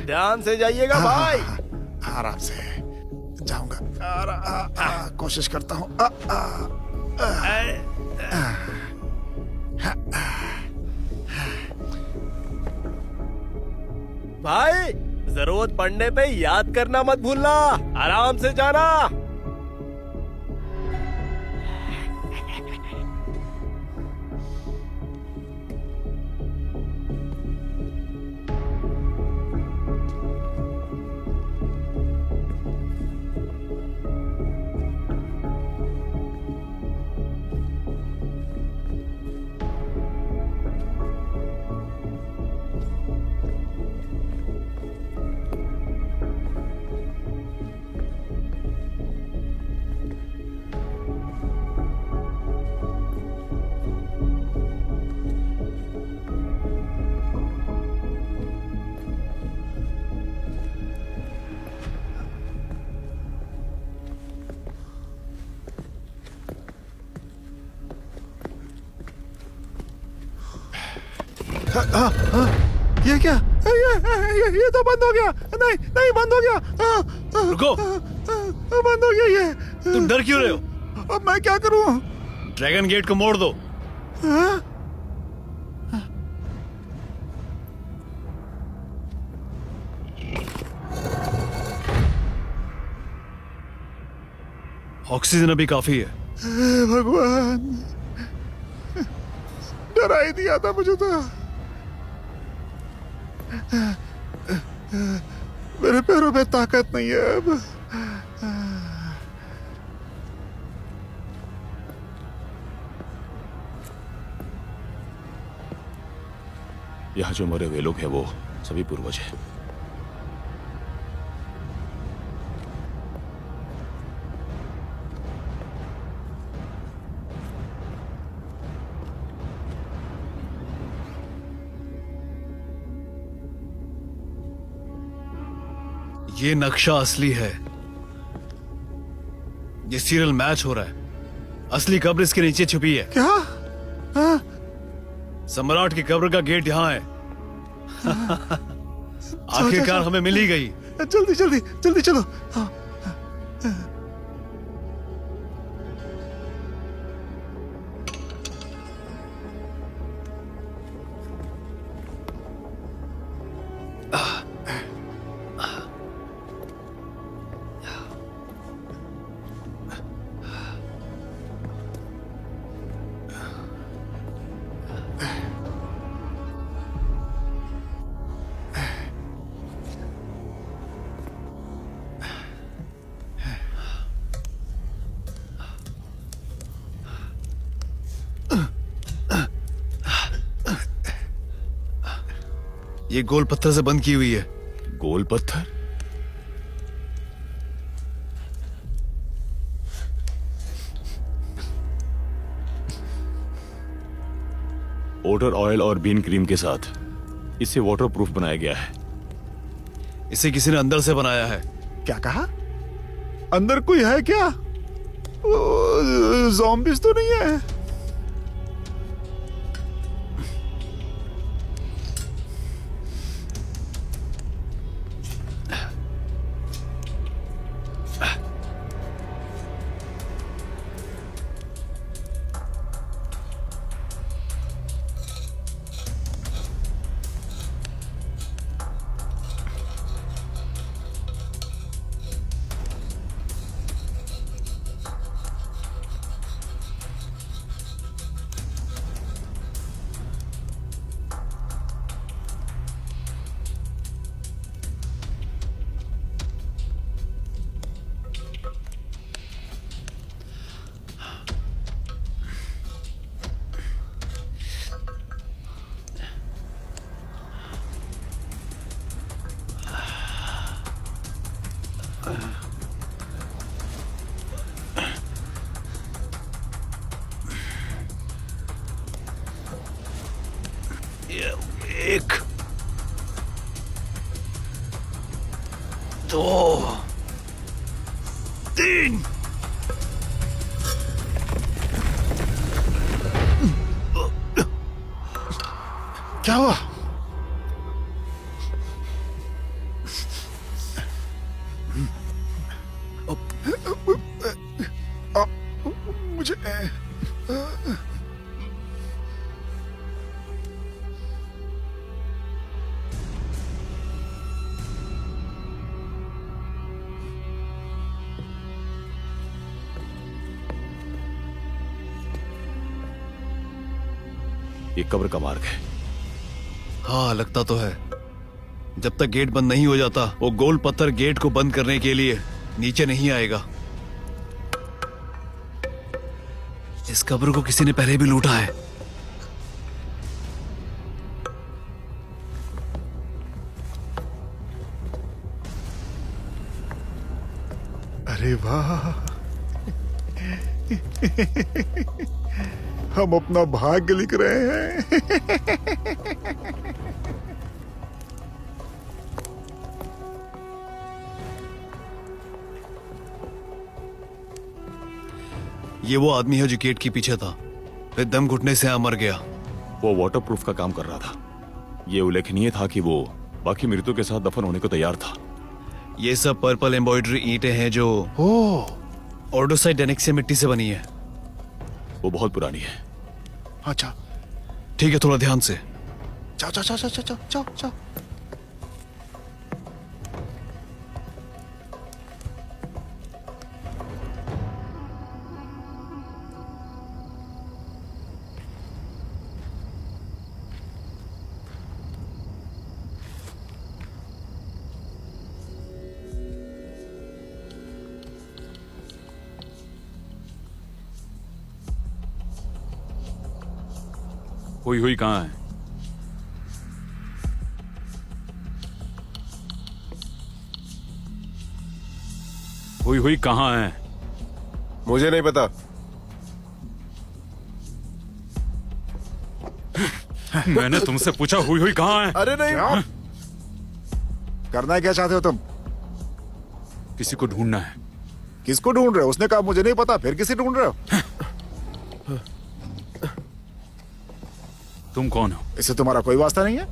ध्यान से जाइएगा भाई। आराम से जाऊंगा। कोशिश करता हूँ। भाई, जरूरत पड़ने पे याद करना मत भूलना। आराम से जाना। ये क्या? ये तो बंद हो गया। नहीं नहीं, बंद हो गया। रुको, बंद हो गया ये। तुम डर क्यों रहे हो? अब मैं क्या करूं? ड्रैगन गेट को मोड़ दो। ऑक्सीजन अभी काफी है। भगवान, डरा ही दिया था मुझे तो। मेरे पैरों में ताकत नहीं है अब। यहाँ जो मरे हुए लोग हैं वो सभी पूर्वज हैं। ये नक्शा असली है। ये सीरियल मैच हो रहा है। असली कब्र इसके नीचे छुपी है। क्या? हाँ? सम्राट की कब्र का गेट यहाँ है। आखिरकार हमें मिल ही गई। जल्दी जल्दी जल्दी चलो। हाँ। ये गोल पत्थर से बंद की हुई है। गोल पत्थर? ओटर ऑयल और बीन क्रीम के साथ इसे वाटरप्रूफ बनाया गया है। इसे किसी ने अंदर से बनाया है। क्या कहा? अंदर कोई है क्या? ज़ॉम्बीज़ तो नहीं है? एक, दो, तीन। क्या हुआ? मुझे ये कब्र का मार्ग है। हाँ, लगता तो है। जब तक गेट बंद नहीं हो जाता, वो गोल पत्थर गेट को बंद करने के लिए नीचे नहीं आएगा। इस कब्र को किसी ने पहले भी लूटा है। अरे वाह, हम अपना भाग्य लिख रहे हैं। ये वो आदमी है जो गेट के पीछे था, फिर दम घुटने से मर गया। वो वाटरप्रूफ का काम कर रहा था। ये उल्लेखनीय था कि वो बाकी मृतकों के साथ दफन होने को तैयार था। ये सब पर्पल एम्ब्रॉयडरी ईंटें हैं जो ऑर्डोसाइट डेनिक से मिट्टी से बनी है। वो बहुत पुरानी है। अच्छा, ठीक है, थोड़ा ध्यान से। जाओ जाओ जाओ जाओ जाओ जाओ जाओ। हुई हुई कहाँ है? हुई हुई कहाँ है? मुझे नहीं पता। मैंने तुमसे पूछा हुई हुई कहाँ है? अरे नहीं। करना क्या चाहते हो तुम? किसी को ढूंढना है। किसको ढूंढ रहे हो? उसने कहा मुझे नहीं पता, फिर किसे ढूंढ रहे हो? तुम कौन हो? इससे तुम्हारा कोई वास्ता नहीं है।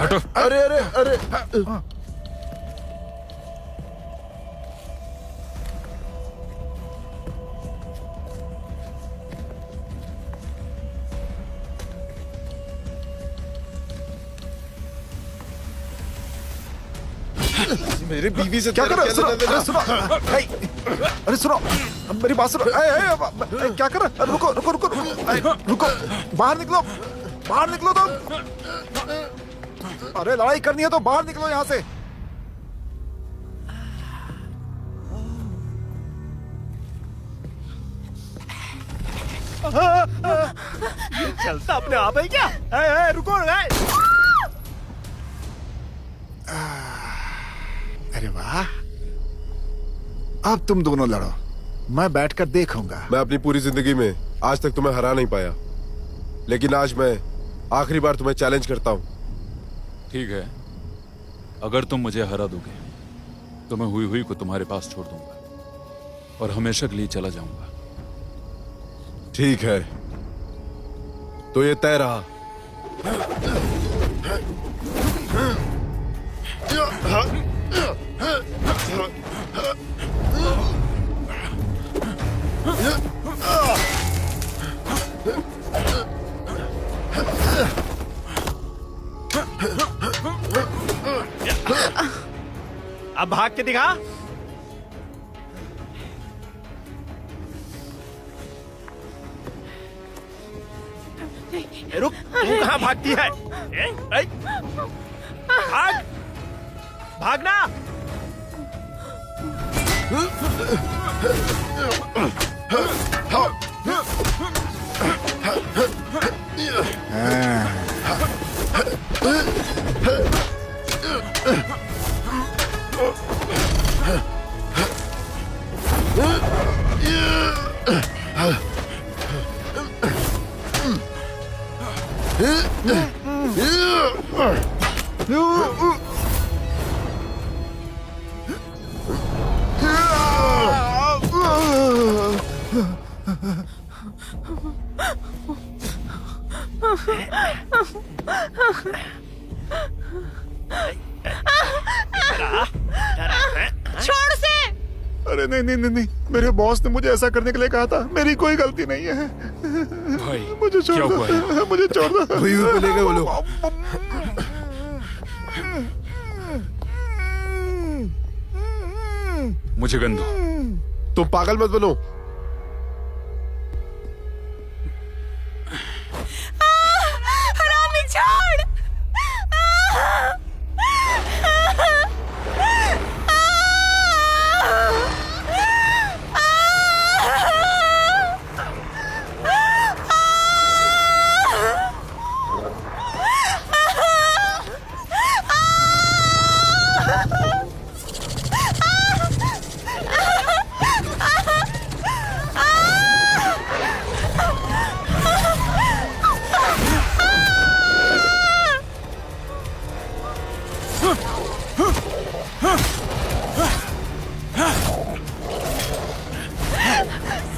हटो। अरे अरे अरे मेरी बीवी से क्या कर रहे हो? सुनो, तेरा अरे सुनो, अरे सुनो, मेरी बात सुनो। क्या कर रहे हो? रुको रुको रुको रुको, बाहर निकलो, बाहर निकलो तुम। अरे लड़ाई करनी है तो बाहर निकलो यहाँ से। चलता अपने आप है क्या? रुको। अरे वाह, अब तुम दोनों लड़ो, मैं बैठकर देखूंगा। मैं अपनी पूरी जिंदगी में आज तक तुम्हें हरा नहीं पाया, लेकिन आज मैं आखिरी बार तुम्हें चैलेंज करता हूं। ठीक है, अगर तुम मुझे हरा दोगे तो मैं हुई हुई को तुम्हारे पास छोड़ दूंगा और हमेशा के लिए चला जाऊंगा। ठीक है, तो ये तय रहा। अब भाग के दिखा। रुक, तू कहां भागती है? भाग, भागना। छोड़ से। अरे नहीं नहीं नहीं नहीं, मेरे बॉस ने मुझे ऐसा करने के लिए कहा था, मेरी कोई गलती नहीं है। भाई, मुझे छोड़ क्या दो, हुआ है? मुझे छोड़ दो। हुई को ले गए वो लोग। मुझे गन दो। तुम पागल मत बनो। हरामी छोड़।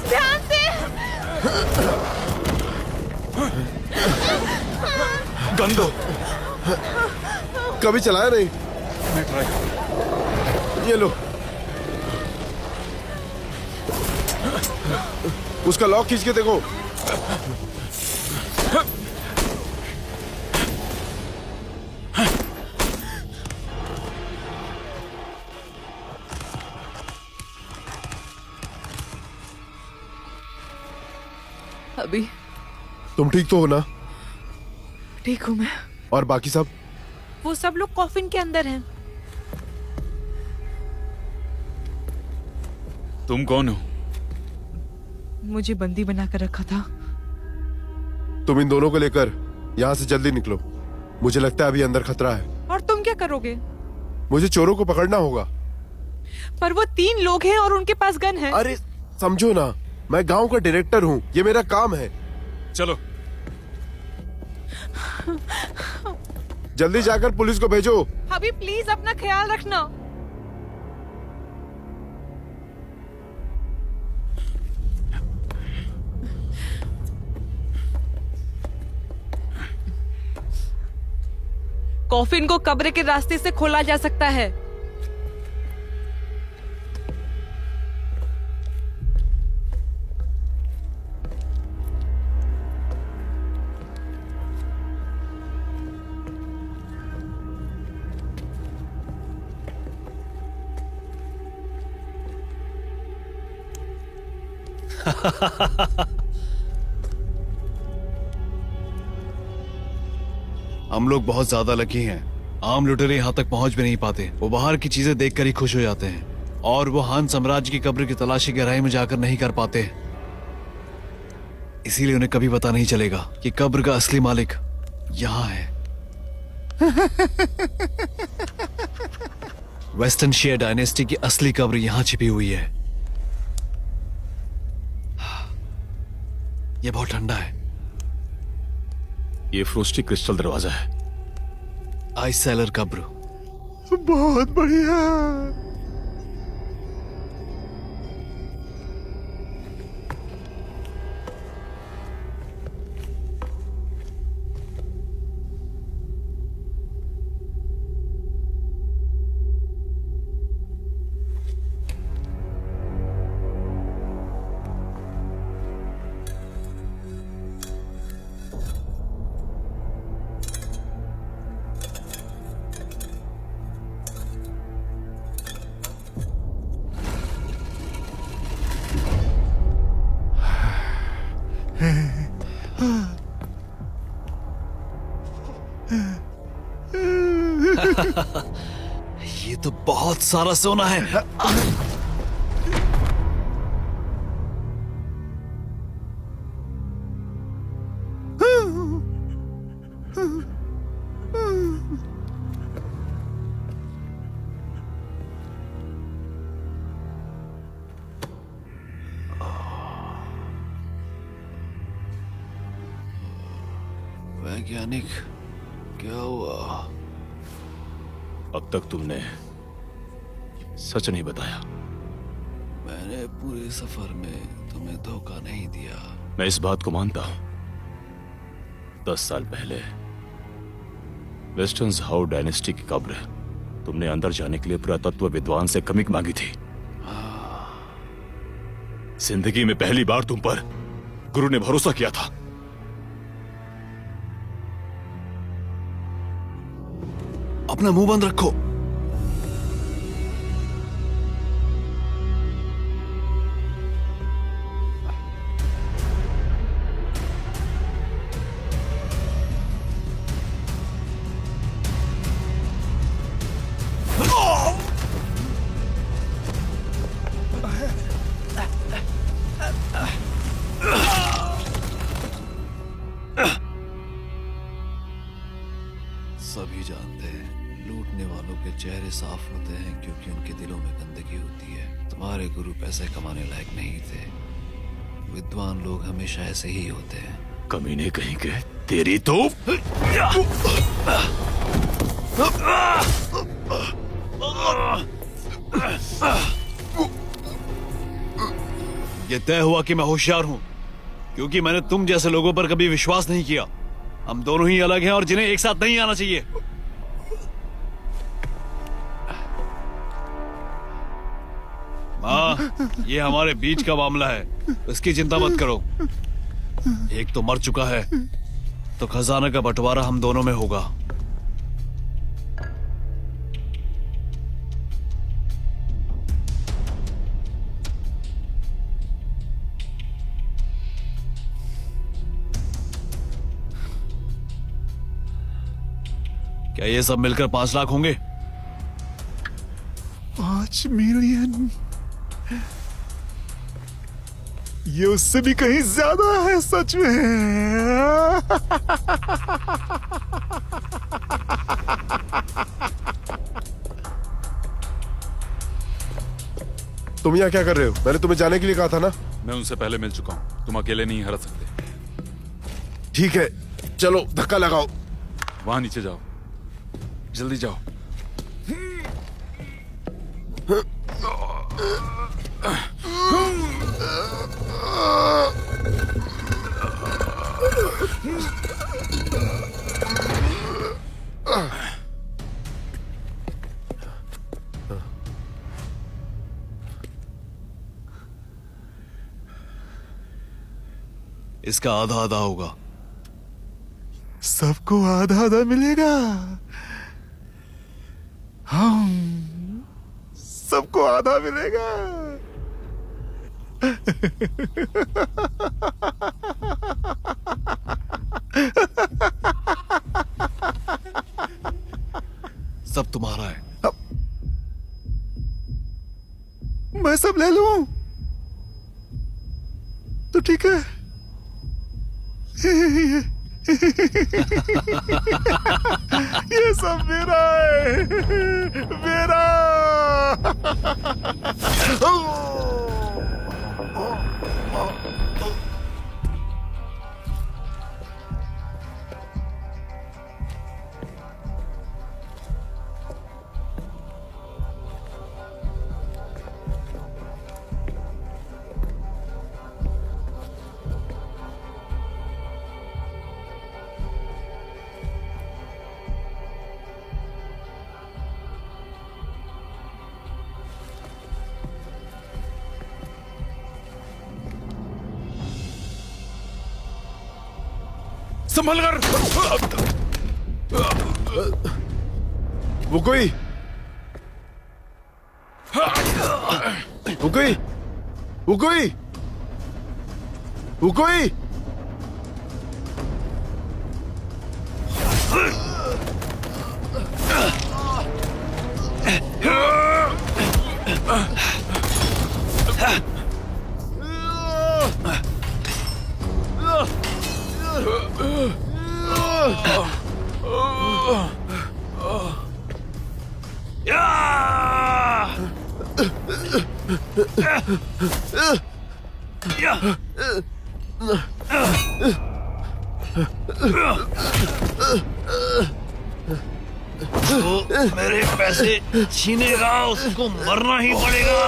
ध्यान से। गन दो। कभी चलाया नहीं। मैं ट्राई। ये लो। उसका लॉक खींच के देखो। अभी तुम ठीक तो हो ना? ठीक हूँ मैं। और बाकी सब? वो सब लोग कॉफिन के अंदर हैं। तुम कौन हो? मुझे बंदी बनाकर रखा था। तुम इन दोनों को लेकर यहाँ से जल्दी निकलो। मुझे लगता है अभी अंदर खतरा है। और तुम क्या करोगे? मुझे चोरों को पकड़ना होगा। पर वो 3 लोग हैं और उनके पास गन है। अरे समझो ना, मैं गांव का डायरेक्टर हूँ, ये मेरा काम है। चलो। जल्दी जाकर पुलिस को भेजो। अभी प्लीज अपना ख्याल रखना। कॉफिन को कब्र के रास्ते से खोला जा सकता है। हम लोग बहुत ज्यादा लकी हैं। आम लुटेरे यहाँ तक पहुंच भी नहीं पाते। वो बाहर की चीजें देखकर ही खुश हो जाते हैं और वो हान साम्राज्य की कब्र की तलाशी गहराई में जाकर नहीं कर पाते। इसीलिए उन्हें कभी पता नहीं चलेगा कि कब्र का असली मालिक यहाँ है। वेस्टर्न शेयर डायनेस्टी की असली कब्र यहाँ छिपी हुई है। ये बहुत ठंडा है। ये फ्रोस्टी क्रिस्टल दरवाजा है। आइस सेलर कब्र। बहुत बढ़िया। ये तो बहुत सारा सोना है। वैज्ञानिक, क्या हुआ? अब तक तुमने सच नहीं बताया। मैंने पूरे सफर में तुम्हें धोखा नहीं दिया। मैं इस बात को मानता हूं। 10 साल पहले वेस्टर्न हाउ डायनेस्टी की कब्र तुमने अंदर जाने के लिए पुरातत्व विद्वान से कमिक मांगी थी। जिंदगी में पहली बार तुम पर गुरु ने भरोसा किया था। अपना मुंह बंद रखो। सभी जानते हैं लूटने वालों के चेहरे साफ होते हैं क्योंकि उनके दिलों में गंदगी होती है। तुम्हारे गुरु पैसे कमाने लायक नहीं थे। विद्वान लोग हमेशा ऐसे ही होते हैं। कमीने कहीं के। तेरी तो ये तय हुआ कि मैं होशियार हूं क्योंकि मैंने तुम जैसे लोगों पर कभी विश्वास नहीं किया। हम दोनों ही अलग हैं और जिन्हें एक साथ नहीं आना चाहिए। माँ, ये हमारे बीच का मामला है, इसकी चिंता मत करो। एक तो मर चुका है, तो खजाना का बंटवारा हम दोनों में होगा। क्या ये सब मिलकर 5 लाख होंगे? 5 मिलियन। ये उससे भी कहीं ज्यादा है सच में। तुम यहाँ क्या कर रहे हो? मैंने तुम्हें जाने के लिए कहा था ना। मैं उनसे पहले मिल चुका हूं। तुम अकेले नहीं हरा सकते। ठीक है, चलो धक्का लगाओ। वहां नीचे जाओ। जल्दी जाओ। इसका आधा आधा होगा। सबको आधा आधा मिलेगा। हम सबको आधा मिलेगा। सब तुम्हारा है। मैं सब ले लूं तो ठीक है। ये सब मेरा है, मेरा। संभल कर। वो कोई वो कोई वो कोई वो कोई तो मेरे पैसे छीनेगा उसको मरना ही पड़ेगा।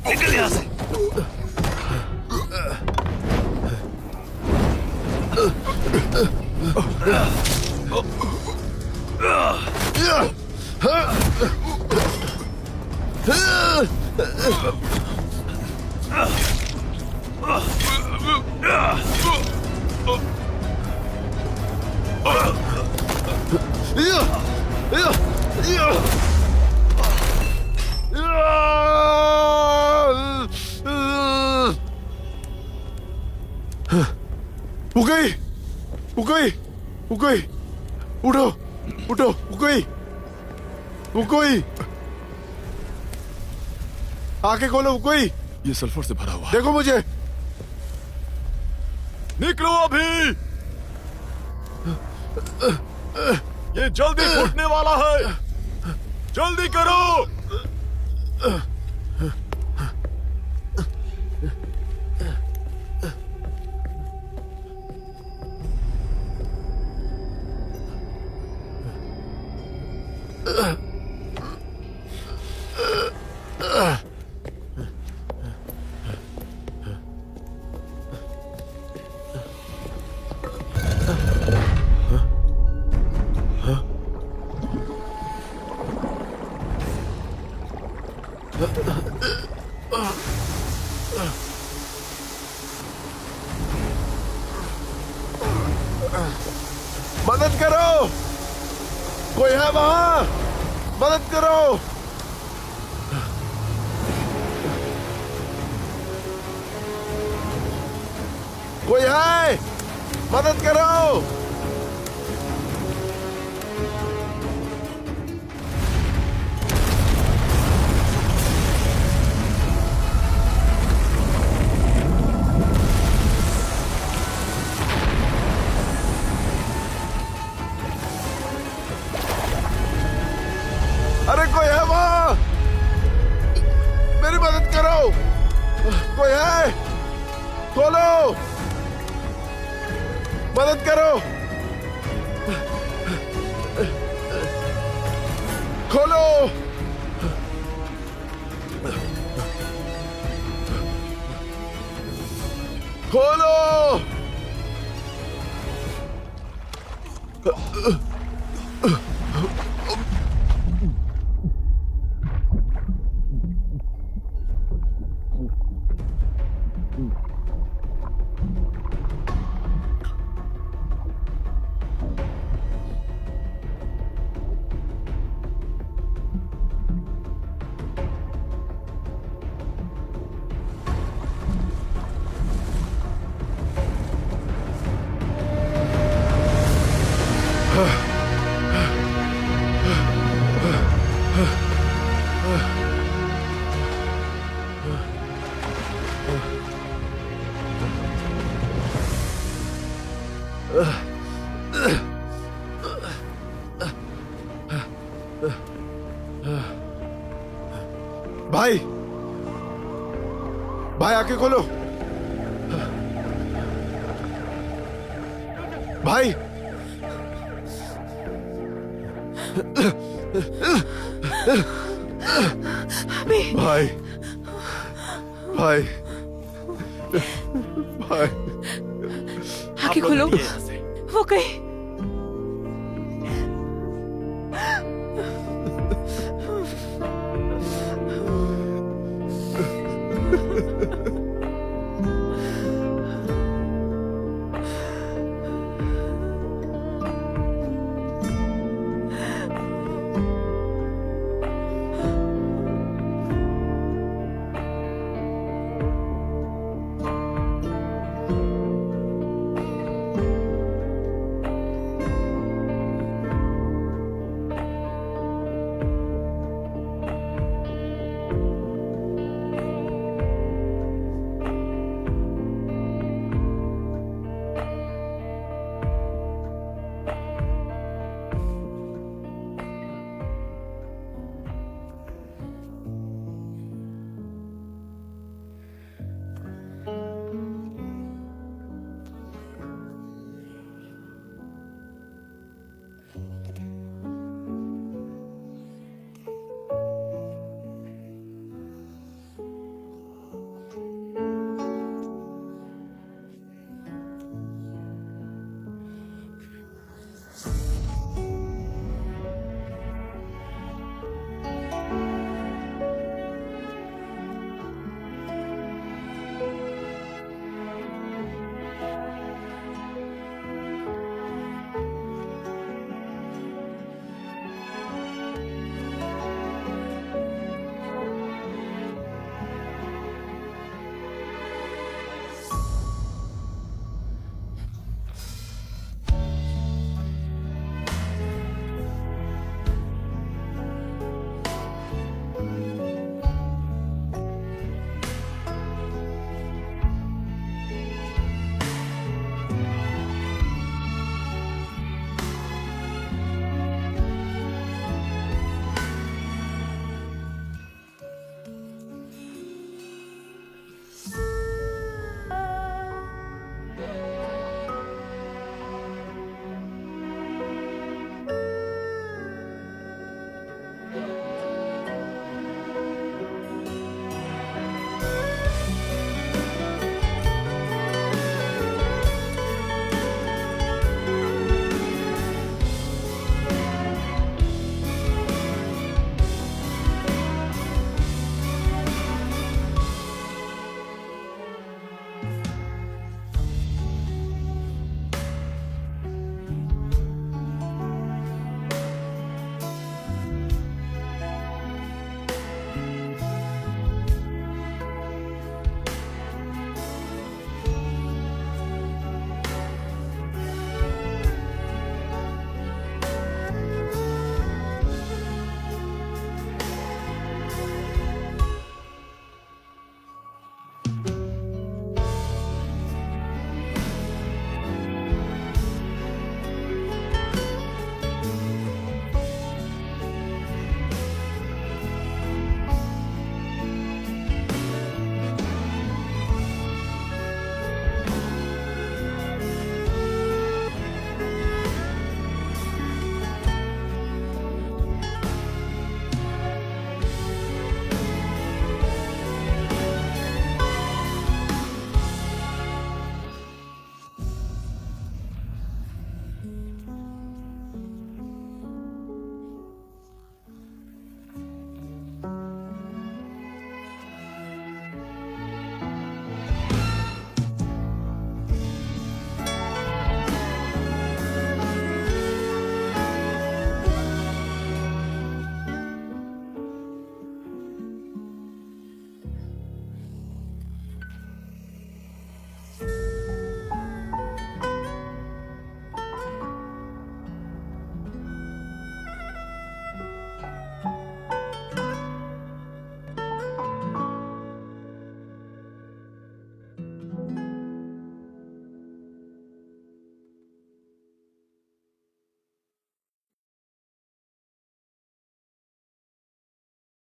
निकल यहाँ से। वो गई वो गई वो गई। उठो उठो। वो गई वो कोई। आंखें खोलो। वो कोई। ये सल्फर से भरा हुआ। देखो मुझे। निकलो अभी, ये जल्दी फूटने वाला है, जल्दी करो। मदद करो, कोई है वहां? मदद करो। कोई है? मदद करो। अरे कोई है वहां? मेरी मदद करो। कोई है? खोलो। खोलो खोलो खोलो भाई भाई आके खोलो भाई भाई भाई भाई आंखें खोलो वो कहीं